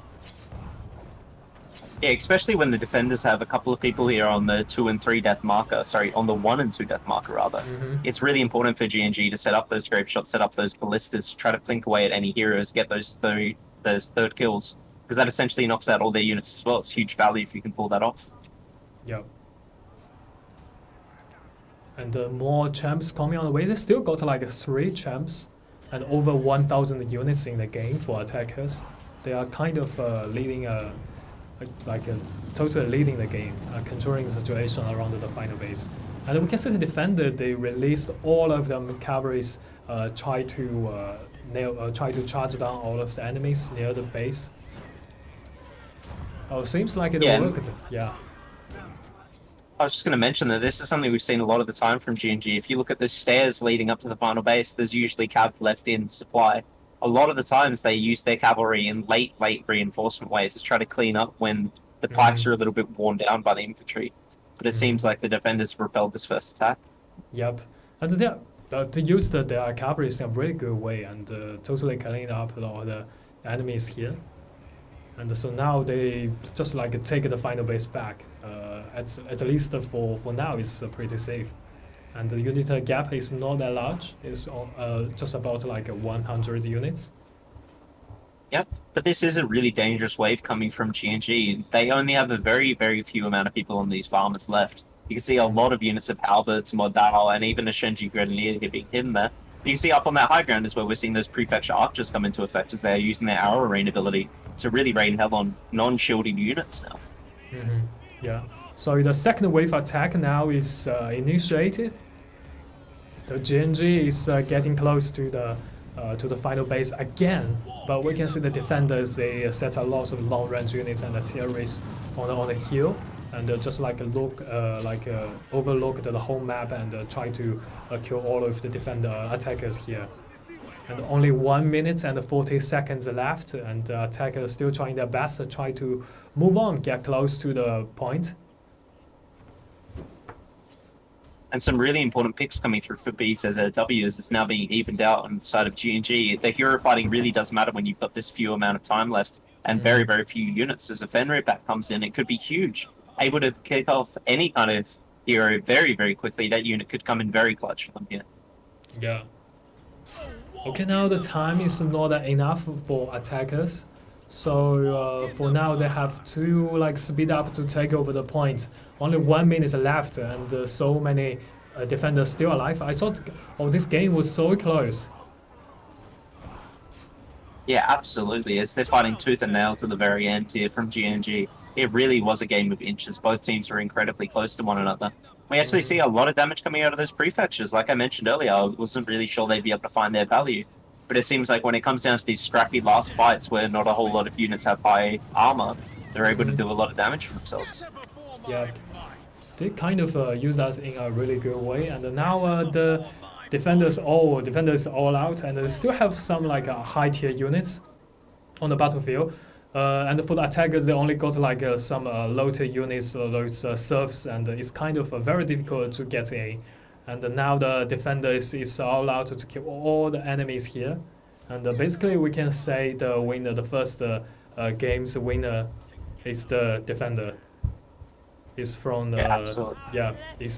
Yeah, especially when the defenders have a couple of people here on the 2 and 3 death marker. Sorry, on the 1 and 2 death marker rather. Mm-hmm. It's really important for GNG to set up those grape shots, set up those ballistas, to try to blink away at any heroes, get those third kills, because that essentially knocks out all their units as well. It's huge value if you can pull that off. Yep. And more champs coming on the way. They still got like 3 champs and over 1,000 units in the game for attackers. They are kind of leading totally leading the game, controlling the situation around the final base. And we can see the defender, they released all of them cavalries, try to charge down all of the enemies near the base. Oh, seems like it worked. Yeah. I was just going to mention that this is something we've seen a lot of the time from GNG. If you look at the stairs leading up to the final base, there's usually cav left in supply. A lot of the times they use their cavalry in late reinforcement waves to try to clean up when the pikes are a little bit worn down by the infantry. But it seems like the defenders repelled this first attack. Yep. And they used their cavalry in a really good way and totally cleaned up all the enemies here. And so now they just like take the final base back. At least for now, it's pretty safe. And the unit gap is not that large. It's just about like 100 units. Yep, but this is a really dangerous wave coming from GNG. They only have a very, very few amount of people on these farmers left. You can see a lot of units of Halberds, Modal, and even a Shenji Grenadier being hidden there. You can see up on that high ground is where we're seeing those prefecture archers come into effect as they're using their arrow rain ability to really rain hell on non-shielded units now. Mm-hmm. Yeah. So the second wave attack now is initiated. The GNG is getting close to the final base again, but we can see the defenders, they set a lot of long-range units and artilleries on the hill, and just overlook the whole map and try to kill all of the defender attackers here. And only 1 minute and 40 seconds left, and the attackers still trying their best to try to move on, get close to the point. And some really important picks coming through for Bs as Ws is now being evened out on the side of GNG. The hero fighting really does matter when you've got this few amount of time left and very, very few units. As a Fenrir back comes in, it could be huge. Able to kick off any kind of hero very, very quickly. That unit could come in very clutch for them here. Yeah. Okay, now the time is not enough for attackers. So for now they have to speed up to take over the point. Only 1 minute left and so many defenders still alive. I thought this game was so close. Yeah, absolutely. As they're fighting tooth and nail to the very end here from GNG. It really was a game of inches. Both teams were incredibly close to one another. We actually see a lot of damage coming out of those prefectures. Like I mentioned earlier, I wasn't really sure they'd be able to find their value. But it seems like when it comes down to these scrappy last fights where not a whole lot of units have high armor, they're able to do a lot of damage for themselves. Yeah, they kind of use that in a really good way. And now the defenders all out, and they still have some high tier units on the battlefield. And for the attackers, they only got some low tier units, those serfs, and it's kind of very difficult to get in. And now the defender is all out to kill all the enemies here. And basically we can say the winner, the first game's winner is the defender. It's from it's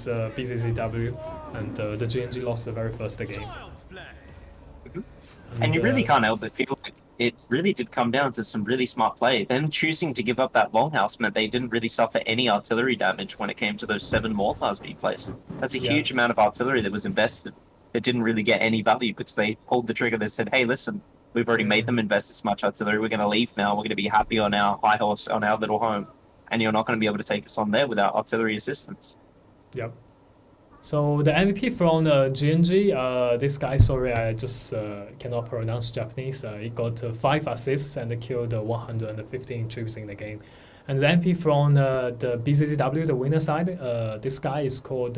BCCW, and the GNG lost the very first game. And you really can't help but feel like it really did come down to some really smart play. Them choosing to give up that longhouse meant they didn't really suffer any artillery damage when it came to those 7 mortars being placed. That's a huge amount of artillery that was invested that didn't really get any value because they pulled the trigger. They said, hey, listen, we've already made them invest this much artillery. We're going to leave now. We're going to be happy on our high horse, on our little home. And you're not going to be able to take us on there without artillery assistance. Yep. So the MVP from GNG, this guy, sorry, I just cannot pronounce Japanese. He got 5 assists and killed 115 troops in the game. And the MVP from the BCCW, the winner side, this guy is called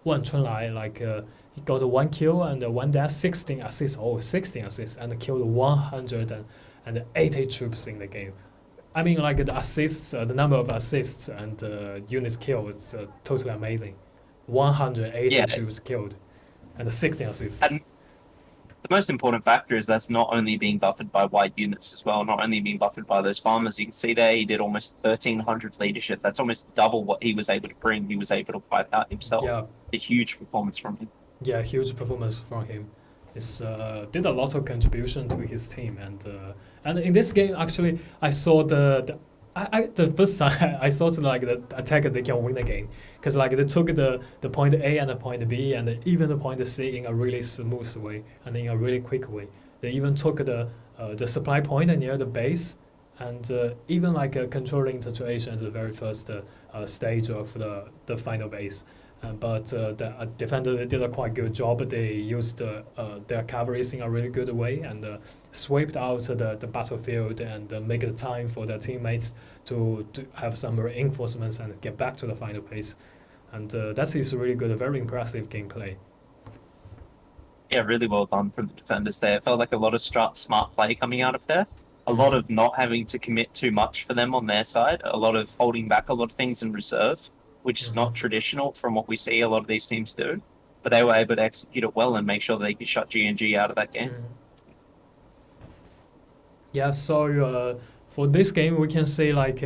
Wan Chunlai, he got 1 kill and 1 death, 16 assists. Oh, 16 assists and killed 180 troops in the game. I mean, like the assists, the number of assists and units killed is totally amazing. 180 Yeah, troops killed and 16 assists. and the most important factor is that's not only being buffered by white units as well, not only being buffered by those farmers. You can see there he did almost 1,300 leadership. That's almost double what he was able to bring. He was able to fight out himself. Yeah, A huge performance from him. yeah, huge performance from him. It's did a lot of contribution to his team, and in this game actually I saw the first time I thought like the attacker they can win the game because like they took the point A and the point B and even the point C in a really smooth way and in a really quick way. They even took the supply point near the base and even like controlling the situation at the very first stage of the final base. But the defender they did a quite good job. They used their cavalries in a really good way and swept out the battlefield and make it time for their teammates to have some reinforcements and get back to the final place. And that is really good, a very impressive gameplay. Yeah, really well done from the defenders there. It felt like a lot of smart play coming out of there. A lot of not having to commit too much for them on their side. A lot of holding back a lot of things in reserve, which is not traditional from what we see a lot of these teams do. But they were able to execute it well and make sure they could shut GNG out of that game. Yeah, so for this game, we can say like,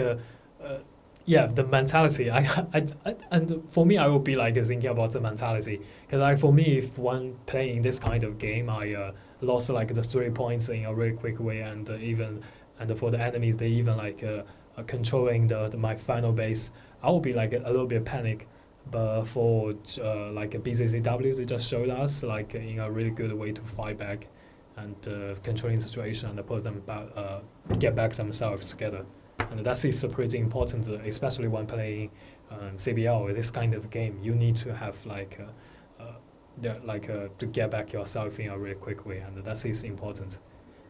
yeah, the mentality. And for me, I will be like thinking about the mentality because like for me, if one playing this kind of game, I lost like the 3 points in a really quick way, and even and for the enemies, they even like controlling my final base. I will be like a little bit panic. But for like BCCW, they just showed us like in a really good way to fight back and controlling the situation and put them back, get back themselves together. And that is pretty important, especially when playing CBL. This kind of game, you need to have like to get back yourself in a really quick way, and that is important.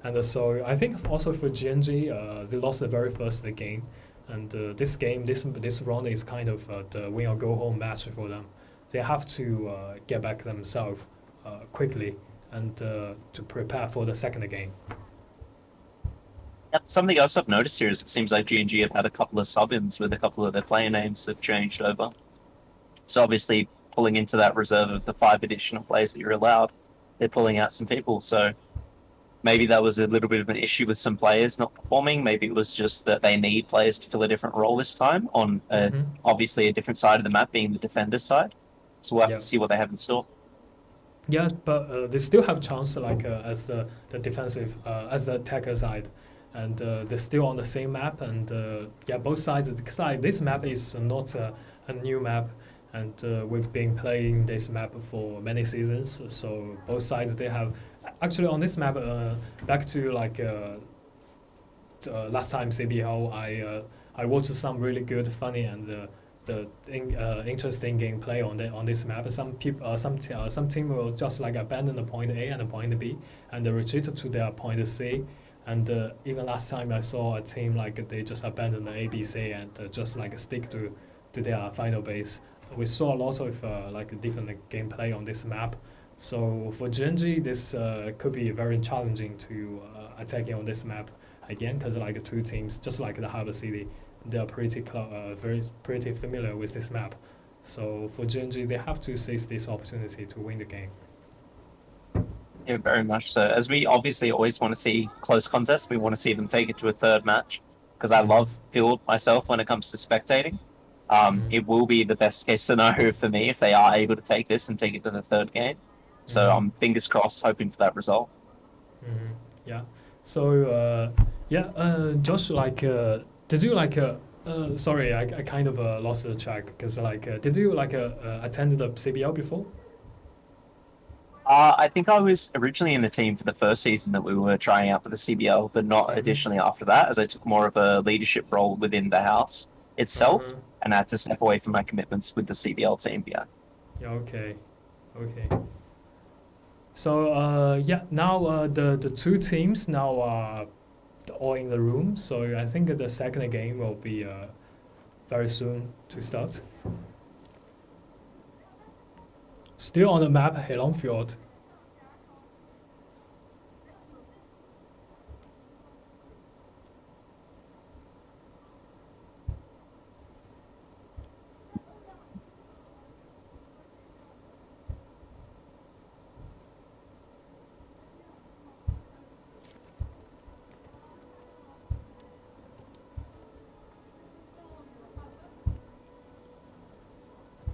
And so I think also for GNG, they lost the very first game. And this game, this round is kind of the win or go home match for them. They have to get back themselves quickly and to prepare for the second game. Yep. Something else I've noticed here is it seems like GNG have had a couple of sub-ins with a couple of their player names that have changed over. So obviously pulling into that reserve of the 5 additional players that you're allowed, they're pulling out some people. So maybe that was a little bit of an issue with some players not performing. Maybe it was just that they need players to fill a different role this time on obviously a different side of the map, being the defender side. So we'll have to see what they have in store. Yeah, but they still have chance like as the defensive, as the attacker side. And they're still on the same map. And yeah, both sides. This map is not a new map. And we've been playing this map for many seasons. So both sides, they have... Actually, on this map, back to like last time CBL, I watched some really good, funny, and interesting gameplay on this map. Some team will just like abandon the point A and the point B, and they retreat to their point C. And even last time I saw a team like they just abandoned the ABC and just like stick to their final base. We saw a lot of like different gameplay on this map. So for GNG, this could be very challenging to attacking on this map again, because like 2 teams, just like the Harbor City, they are pretty familiar with this map. So for GNG, they have to seize this opportunity to win the game. Yeah, very much so. As we obviously always want to see close contests, we want to see them take it to a 3rd match, because I love field myself when it comes to spectating. It will be the best case scenario for me if they are able to take this and take it to the 3rd game. So I'm fingers crossed, hoping for that result. Yeah. So Josh, like, did you like? Sorry, I kind of lost the track because like, did you like attend the CBL before? I think I was originally in the team for the first season that we were trying out for the CBL, but not additionally after that, as I took more of a leadership role within the house itself, and I had to step away from my commitments with the CBL team. Yeah. Yeah. Okay. So yeah, now the 2 teams now are all in the room. So I think the second game will be very soon to start. Still on the map, Helonfjord.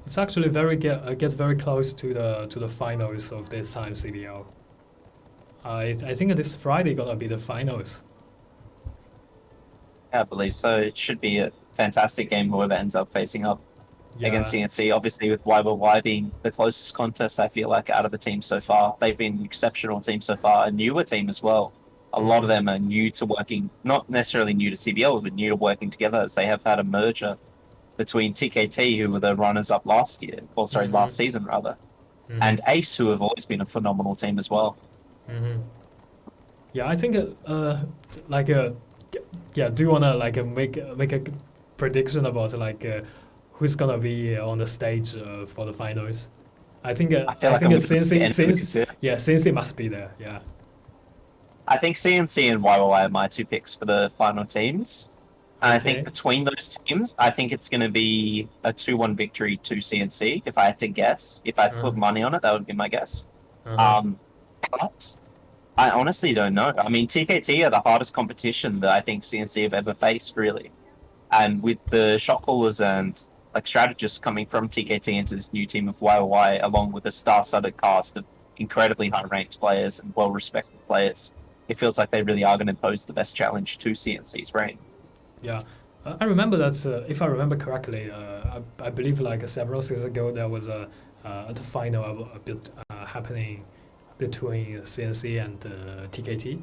It's actually gets very close to the finals of this time CBL. I think this Friday gonna be the finals. Yeah, I believe so. It should be a fantastic game whoever ends up facing up against Yeah. CNC. Obviously, with YY being the closest contest, I feel like out of the team so far, they've been an exceptional team so far. A newer team as well. A lot of them are new to working, not necessarily new to CBL, but new to working together as they have had a merger between TKT, who were the runners-up last year, or sorry, last season rather, and Ace, who have always been a phenomenal team as well. Yeah, I think like yeah. Do you wanna like make a prediction about like who's gonna be on the stage for the finals? I think I feel like I'm going to since it must be there. Yeah. I think CNC and YY are my two picks for the final teams. And I think between those teams, I think it's going to be a 2-1 victory to CNC. If I had to guess, if I had to put money on it, that would be my guess. But I honestly don't know. I mean, TKT are the hardest competition that I think CNC have ever faced, really. And with the shot callers and like strategists coming from TKT into this new team of YY, along with a star-studded cast of incredibly high-ranked players and well-respected players, it feels like they really are going to pose the best challenge to CNC's reign. Yeah, I remember that. If I remember correctly, I believe like several seasons ago there was the final a bit happening between CNC and TKT.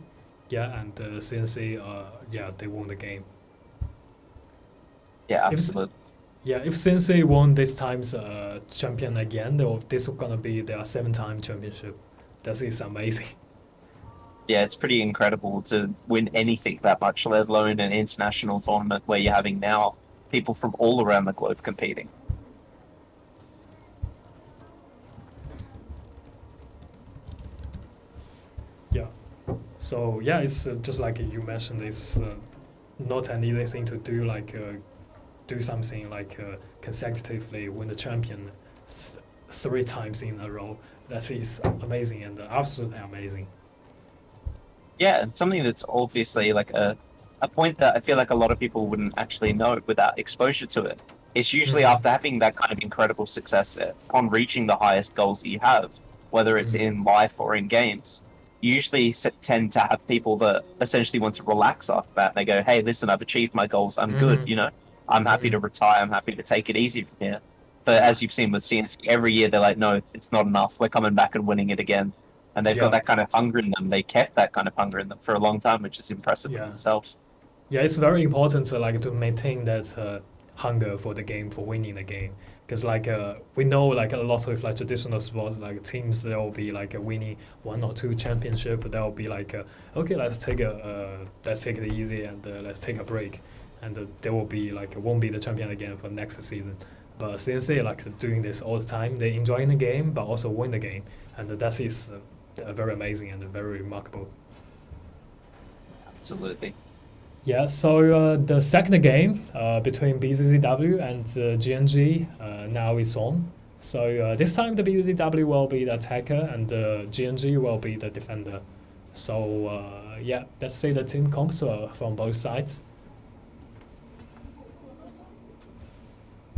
Yeah, and CNC yeah, they won the game. Yeah, absolutely. If CNC won this time's champion again, this is gonna be their 7-time championship. That is amazing. Yeah, it's pretty incredible to win anything that much, let alone an international tournament where you're having now people from all around the globe competing. Yeah. So yeah, it's just like you mentioned, it's not an easy thing to do. Like do something like consecutively win the champion 3 times in a row. That is amazing and absolutely amazing. Yeah, and something that's obviously like a point that I feel like a lot of people wouldn't actually know without exposure to it. It's usually after having that kind of incredible success on reaching the highest goals that you have, whether it's in life or in games, you usually tend to have people that essentially want to relax after that. They go, hey, listen, I've achieved my goals. I'm good, you know? I'm happy to retire. I'm happy to take it easy from here. But as you've seen with CNC, every year they're like, no, it's not enough. We're coming back and winning it again. And they've got that kind of hunger in them. They kept that kind of hunger in them for a long time, which is impressive in itself. Yeah, it's very important to maintain that hunger for the game, for winning the game. Because we know like a lot of like traditional sports, like teams there will be like winning 1 or 2 championship. There will be like okay, let's take it easy and let's take a break, and there will be like won't be the champion again for next season. But since they like doing this all the time, they enjoying the game but also win the game, and that is very amazing and very remarkable. Absolutely. Yeah, so the second game between BZZW and GNG now is on. So this time the BZZW will be the attacker and GNG will be the defender. So yeah, let's see the team comps from both sides.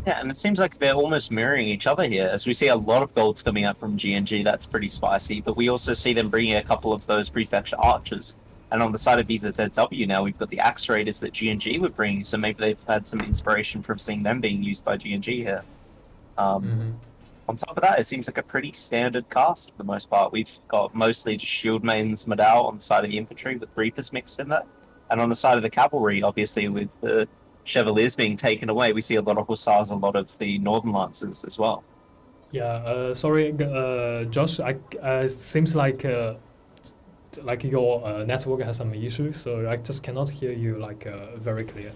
Yeah, and it seems like they're almost mirroring each other here, as we see a lot of golds coming out from GNG. That's pretty spicy, but we also see them bringing a couple of those prefecture archers. And on the side of BZZW now, we've got the Axe Raiders that GNG would bring, so maybe they've had some inspiration from seeing them being used by GNG here. On top of that, it seems like a pretty standard cast for the most part. We've got mostly just Shield Maidens Madao on the side of the infantry with Reapers mixed in there. And on the side of the cavalry, obviously with the Chevaliers being taken away, we see a lot of Hussars, a lot of the Northern Lancers as well. Yeah, sorry, Josh, seems like your network has some issue, so I just cannot hear you like very clear.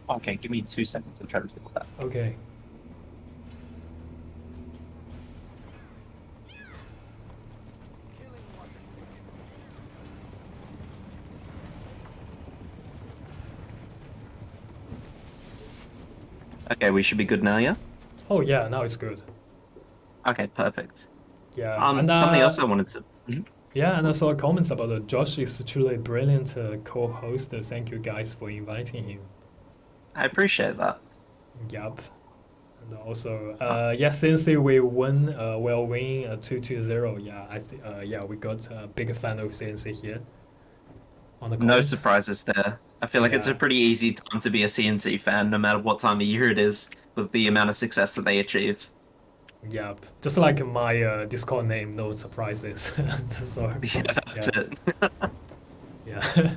Okay, give me 2 seconds to try to fix that. Okay. Okay, we should be good now, yeah? Oh yeah, now it's good. Okay, perfect. Yeah, and Something else I wanted to. Mhm. yeah, and I saw comments about Josh is truly a brilliant co-host. Thank you guys for inviting him. I appreciate that. Yup. And also, Uh, yeah, since we won, we'll win 2-0. Yeah, yeah, we got a big fan of CNC here on the no comments. surprises there. I feel like it's a Yeah, pretty easy time to be a CNC fan, no matter what time of year it is, with the amount of success that they achieve. yup. Just like my Discord name, no surprises. So, Yeah, that's yeah, it. yeah.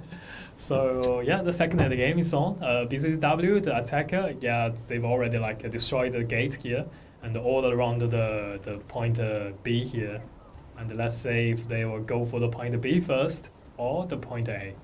So yeah, the second game is on. BCW, the attacker, yeah, they've already like destroyed the gate here and all around the point B here. And let's say if they will go for the point B first or the point A.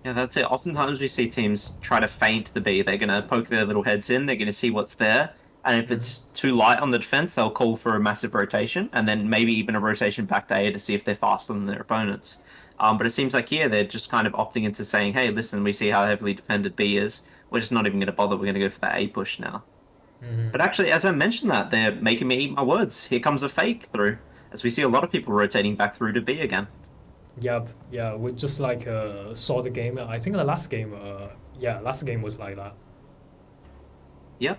Yeah, that's it. Oftentimes we see teams try to feint the B. They're going to poke their little heads in. They're going to see what's there. And if it's too light on the defense, they'll call for a massive rotation and then maybe even a rotation back to A to see if they're faster than their opponents. But it seems like here they're just kind of opting into saying, hey, listen, we see how heavily defended B is. We're just not even going to bother. We're going to go for that A push now. But actually, as I mentioned that, they're making me eat my words. Here comes a fake through, as we see a lot of people rotating back through to B again. Yep, yeah, we just like saw the game. I think the last game, yeah, last game was like that. Yep.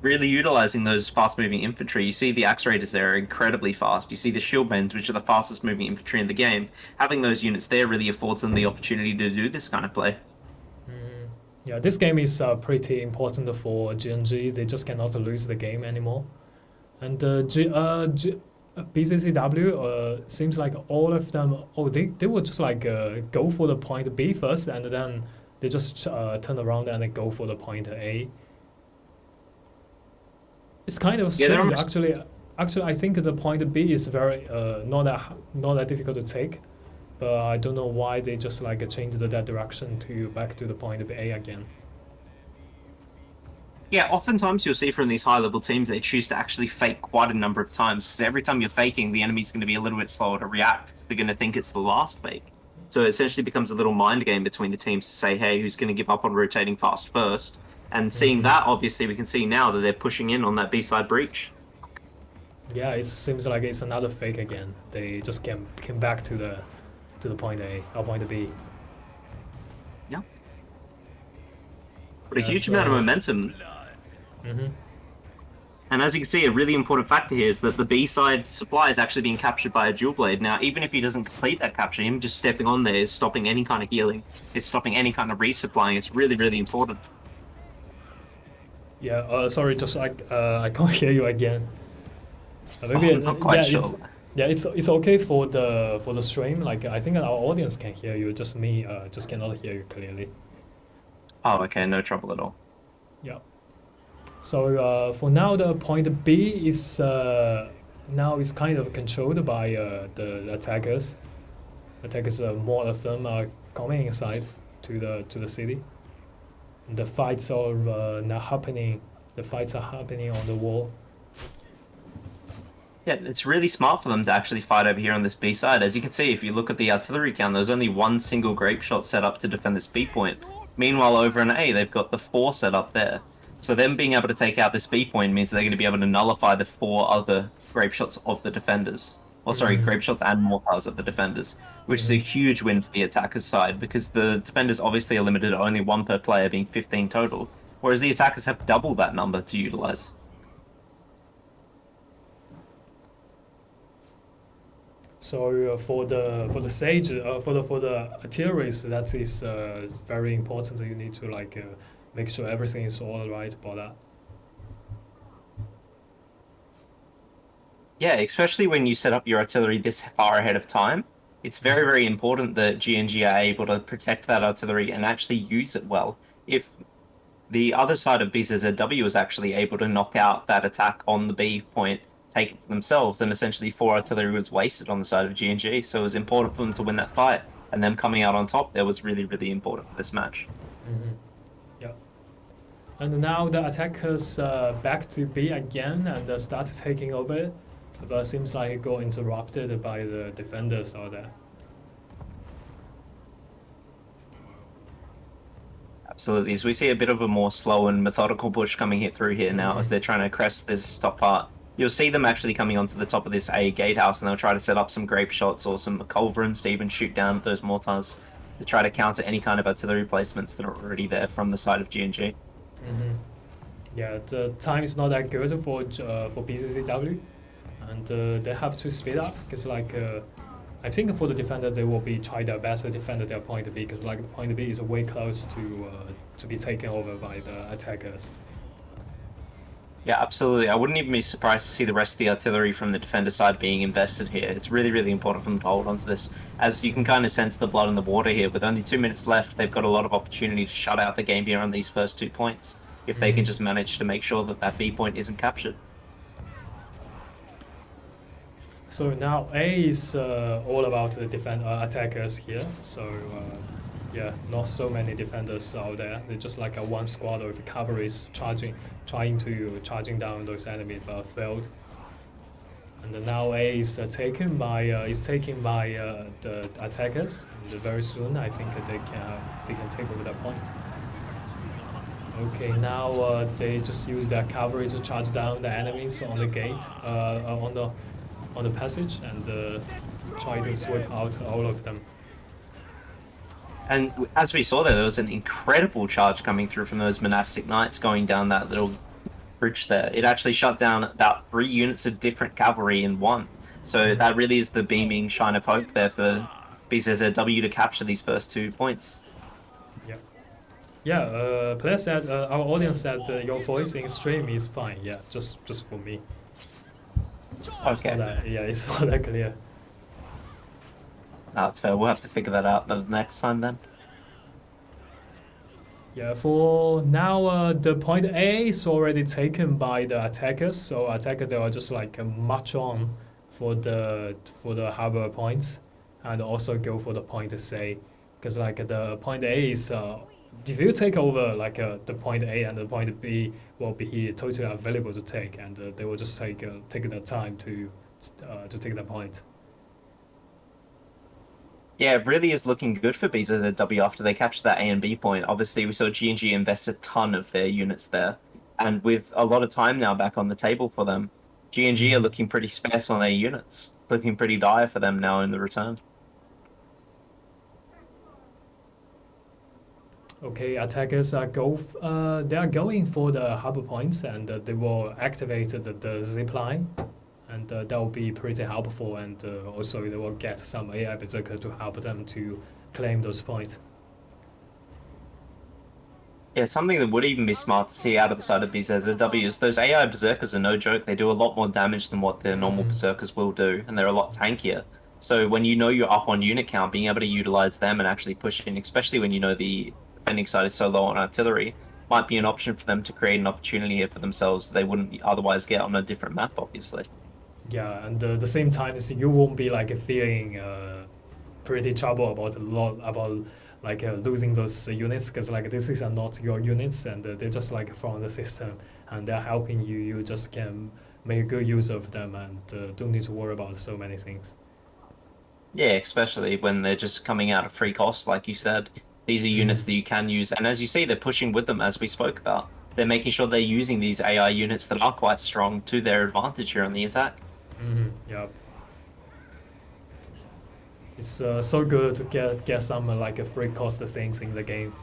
Really utilizing those fast moving infantry. You see the axe raiders there are incredibly fast. You see the shieldmen, which are the fastest moving infantry in the game. Having those units there really affords them the opportunity to do this kind of play. Yeah, this game is pretty important for GNG. They just cannot lose the game anymore. And BCCW seems like all of them. Oh, they would just like go for the point B first, and then they just turn around and then go for the point A. It's kind of Yeah, they're strange, almost actually. Actually, I think the point B is very not that difficult to take, but I don't know why they just like changed that direction to back to the point A again. Yeah, oftentimes you'll see from these high level teams they choose to actually fake quite a number of times because every time you're faking, the enemy's going to be a little bit slower to react because they're going to think it's the last fake. So it essentially becomes a little mind game between the teams to say, hey, who's going to give up on rotating fast first? And seeing that, obviously, we can see now that they're pushing in on that B-side breach. Yeah, it seems like it's another fake again. They just came back to the point A or point B. Yeah. But a Yeah, huge so- amount of momentum. And as you can see, a really important factor here is that the B-side supply is actually being captured by a dual blade. Now, even if he doesn't complete that capture, him just stepping on there is stopping any kind of healing. It's stopping any kind of resupplying. It's really, really important. Yeah, sorry, just like I can't hear you again. I'm not quite sure. It's okay for the stream. Like I think our audience can hear you. Just me, just cannot hear you clearly. Oh, okay, no trouble at all. Yeah. So for now, the point B is now is kind of controlled by the attackers. Attackers, more of them are coming inside to the city. The fights are now happening. The fights are happening on the wall. Yeah, it's really smart for them to actually fight over here on this B side. As you can see, if you look at the artillery count, there's only one single grape shot set up to defend this B point. Meanwhile, over in A, they've got the 4 set up there. So them being able to take out this B point means they're going to be able to nullify the 4 other grape shots of the defenders. Or sorry, grape shots and mortars of the defenders, which is a huge win for the attackers' side because the defenders obviously are limited to only 1 per player, being 15 total, whereas the attackers have double that number to utilize. So for the sage, for the artilleries, that is very important. You need to like make sure everything is all right about that. Yeah, especially when you set up your artillery this far ahead of time, it's very, very important that GNG are able to protect that artillery and actually use it well. If the other side of BZZW is actually able to knock out that attack on the B point, take it for themselves, then essentially 4 artillery was wasted on the side of GNG. So it was important for them to win that fight, and them coming out on top there was really, really important for this match. Yeah. And now the attackers back to B again and start taking over. But it seems like it got interrupted by the defenders out there. absolutely. So we see a bit of a more slow and methodical push coming hit through here now as they're trying to crest this top part. You'll see them actually coming onto the top of this A gatehouse, and they'll try to set up some grape shots or some culverins to even shoot down those mortars to try to counter any kind of artillery placements that are already there from the side of G&G. Yeah, the time is not that good for BCCW, and they have to speed up because I think for the defender they will be try their best to defend their point B because like point B is way close to be taken over by the attackers. Yeah, absolutely. I wouldn't even be surprised to see the rest of the artillery from the defender side being invested here. It's really, really important for them to hold on to this. As you can kind of sense the blood in the water here, with only 2 minutes left, they've got a lot of opportunity to shut out the game here on these first 2 points, if they can just manage to make sure that that B point isn't captured. So now A is all about the attackers here. So yeah, not so many defenders out there. They're just like a one squad of cavalries trying down those enemies, but failed. And then now A is taken by the attackers. And very soon, I think they can take over that point. Okay, now they just use their cavalry to charge down the enemies on the gate, on the passage, and try to sweep out all of them. And as we saw there was an incredible charge coming through from those monastic knights going down that little bridge there. It actually shut down about 3 units of different cavalry in one. So that really is the beaming shine of hope there for BZZW to capture these first 2 points. Yeah, players said, our audience said your voice in stream is fine. Yeah, just for me. Okay. It's not that clear. No, that's fair. We'll have to figure that out the next time then. Yeah, for now, the point A is already taken by the attackers. So attackers they are just like march on for the harbor points, and also go for the point C, because like the point A is if you take over like the point A and the point B will be totally available to take, and they will just take the time to take the point. Yeah, it really is looking good for BZW after they captured that A and B point. Obviously, we saw G&G invest a ton of their units there. And with a lot of time now back on the table for them, G&G are looking pretty sparse on their units. It's looking pretty dire for them now in the return. Okay, attackers are they are going for the harbor points, and they will activate the zip line. And that will be pretty helpful, and also they will get some AI berserker to help them to claim those points. Yeah, something that would even be smart to see out of the side of BZW is those AI berserkers are no joke. They do a lot more damage than what their normal berserkers will do, and they're a lot tankier. So when you know you're up on unit count, being able to utilize them and actually push in, especially when you know the defending side is so low on artillery, might be an option for them to create an opportunity here for themselves they wouldn't otherwise get on a different map, obviously. Yeah, and at the same time, you won't be like feeling pretty trouble about losing those units, because like this is not your units, and they're just like from the system, and they're helping you. You just can make good use of them, and don't need to worry about so many things. Yeah, especially when they're just coming out of free cost, like you said. These are units that you can use, and as you see, they're pushing with them, as we spoke about. They're making sure they're using these AI units that are quite strong to their advantage here on the attack. Yep. It's so good to get some like a free cost things in the game.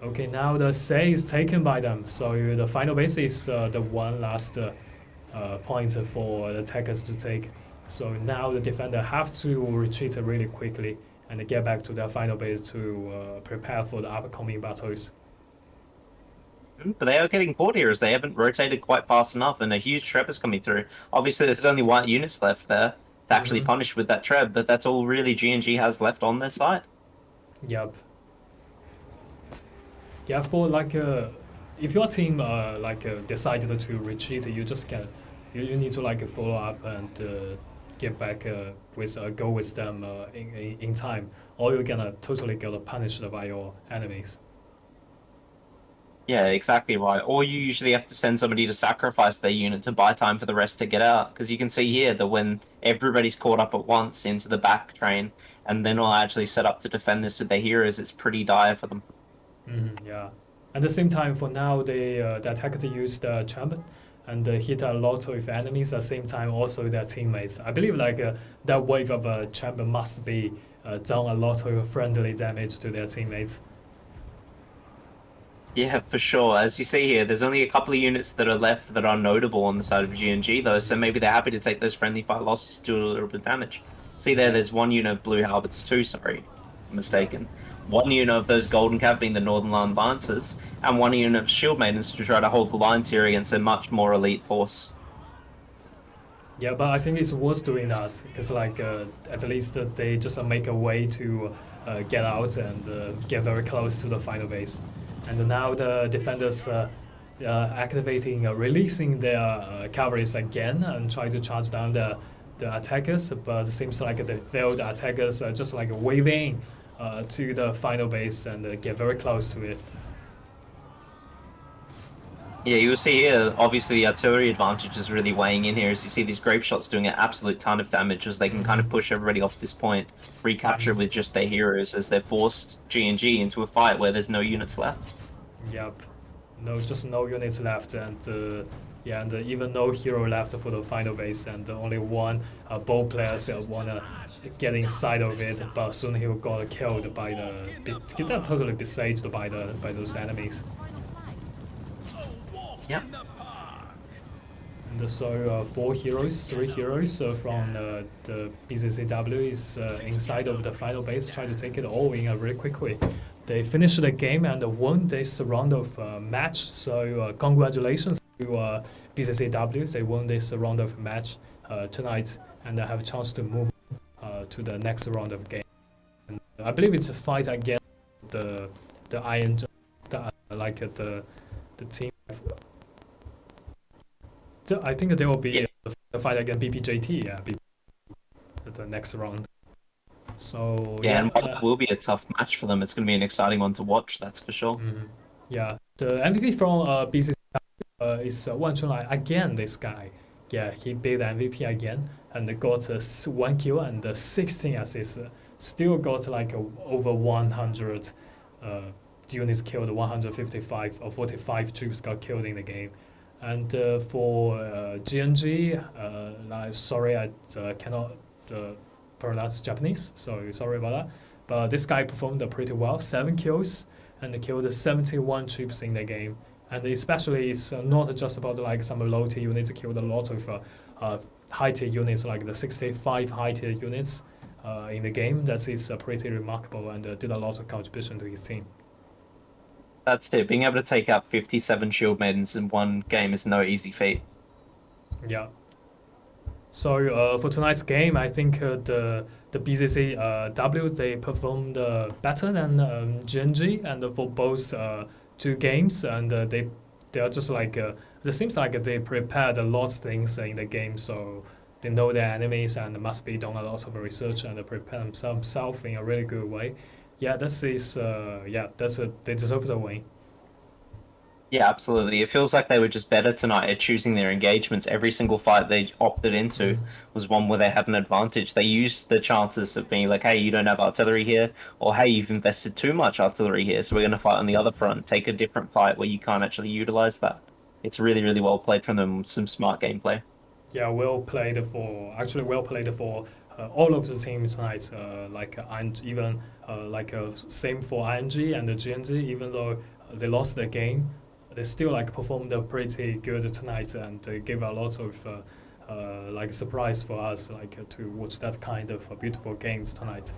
Okay, now the C is taken by them, so the final base is the one last point for the attackers to take. So now the defender have to retreat really quickly and get back to their final base to prepare for the upcoming battles. But they are getting caught here as they haven't rotated quite fast enough, and a huge treb is coming through. Obviously, there's only white units left there to actually punish with that treb, but that's all really G&G has left on their side. Yep. Yeah, for like if your team decided to retreat, you just you need to like follow up and get back go with them in time, or you're gonna totally get punished by your enemies. Yeah, exactly right. Or you usually have to send somebody to sacrifice their unit to buy time for the rest to get out. Because you can see here that when everybody's caught up at once into the back train, and they're not actually set up to defend this with their heroes, it's pretty dire for them. Yeah. At the same time, for now, the attacker used champ and hit a lot of enemies at the same time, also their teammates. I believe that wave of champ must be done a lot of friendly damage to their teammates. Yeah, for sure. As you see here, there's only a couple of units that are left that are notable on the side of G&G, though, so maybe they're happy to take those friendly fire losses to do a little bit of damage. See there's one unit of Blue Halberds, two, sorry, I'm mistaken. One unit of those Golden Cav being the Northern Line Lancers, and one unit of Shield Maidens to try to hold the lines here against a much more elite force. Yeah, but I think it's worth doing that because, at least they just make a way to get out and get very close to the final base. And now the defenders activating, releasing their cavalries again and try to charge down the attackers. But it seems like the failed attackers just waving to the final base and get very close to it. Yeah, you will see here, obviously the artillery advantage is really weighing in here as you see these grape shots doing an absolute ton of damage as they can kind of push everybody off this point, recapture with just their heroes as they're forced G&G into a fight where there's no units left. Yep, just no units left, and even no hero left for the final base, and only one bow player wanna get inside of it, but soon he got killed by totally besieged by those enemies. Yep. And so three heroes from the BZCW is inside of the final base, trying to take it all in really quickly. They finished the game and won this round of match. So congratulations to BZCW. They won this round of match tonight and have a chance to move to the next round of game. And I believe it's a fight against the Iron, the team. I think there will be a fight against BPJT, at the next round. So and it will be a tough match for them. It's going to be an exciting one to watch, that's for sure. Yeah, the MVP from BCC is Wan Chunlai again. This guy, he beat the MVP again and got 1 kill and 16 assists. Still got over 100 units killed, 155 or 45 troops got killed in the game. And for G&G, sorry, I cannot pronounce Japanese, so sorry about that. But this guy performed pretty well, 7 kills and killed 71 troops in the game. And especially, it's not just about some low tier units, killed a lot of high tier units, like the 65 high tier units in the game. That is pretty remarkable and did a lot of contribution to his team. That's it. Being able to take out 57 Shield Maidens in one game is no easy feat. Yeah. So for tonight's game, I think the BZCW they performed better than G&G, and for both 2 games, and they are just it seems like they prepared a lot of things in the game, so they know their enemies and must be done a lot of research and prepare themselves in a really good way. Yeah, they deserve the win. Yeah, absolutely. It feels like they were just better tonight at choosing their engagements. Every single fight they opted into was one where they had an advantage. They used the chances of being like, hey, you don't have artillery here, or hey, you've invested too much artillery here, so we're going to fight on the other front. Take a different fight where you can't actually utilize that. It's really, really well played from them. Some smart gameplay. Yeah, well played for all of the teams tonight. And even same for ING and G&G. Even though they lost the game, they still performed pretty good tonight and gave a lot of surprise for us to watch that kind of beautiful games tonight.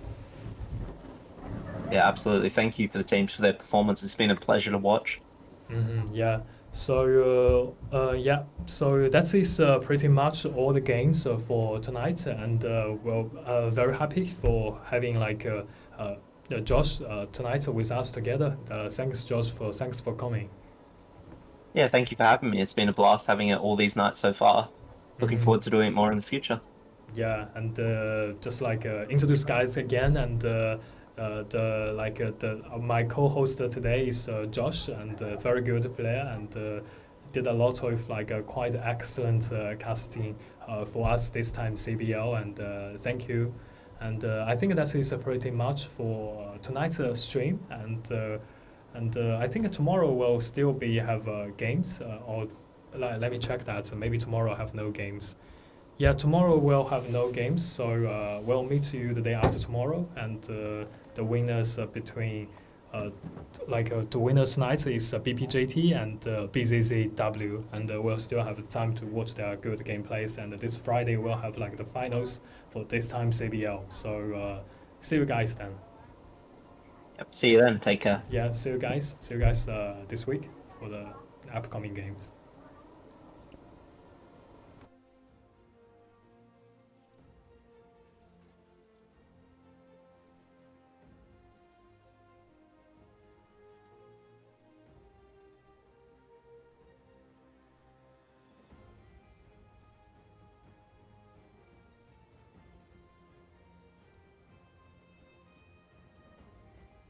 Yeah, absolutely. Thank you for the teams for their performance. It's been a pleasure to watch. Yeah. So so that is pretty much all the games for tonight, and we're very happy for having Josh tonight with us together. Thanks, Josh, thanks for coming. Yeah, thank you for having me. It's been a blast having it all these nights so far. Looking forward to doing it more in the future. Yeah, and just introduce guys again, and my co-host today is Josh, and a very good player, and did a lot of quite excellent casting for us this time CBL, and thank you. And I think that is pretty much for tonight's stream. And I think tomorrow will still be have games. Or let me check that. So maybe tomorrow have no games. Yeah, tomorrow we'll have no games. So we'll meet you the day after tomorrow, and the winners between. The winners tonight is BPJT and BZZW, and we'll still have time to watch their good gameplays. And this Friday we'll have like the finals for this time CBL. So see you guys then. Yep. See you then. Take care. Yeah, see you guys. See you guys this week for the upcoming games.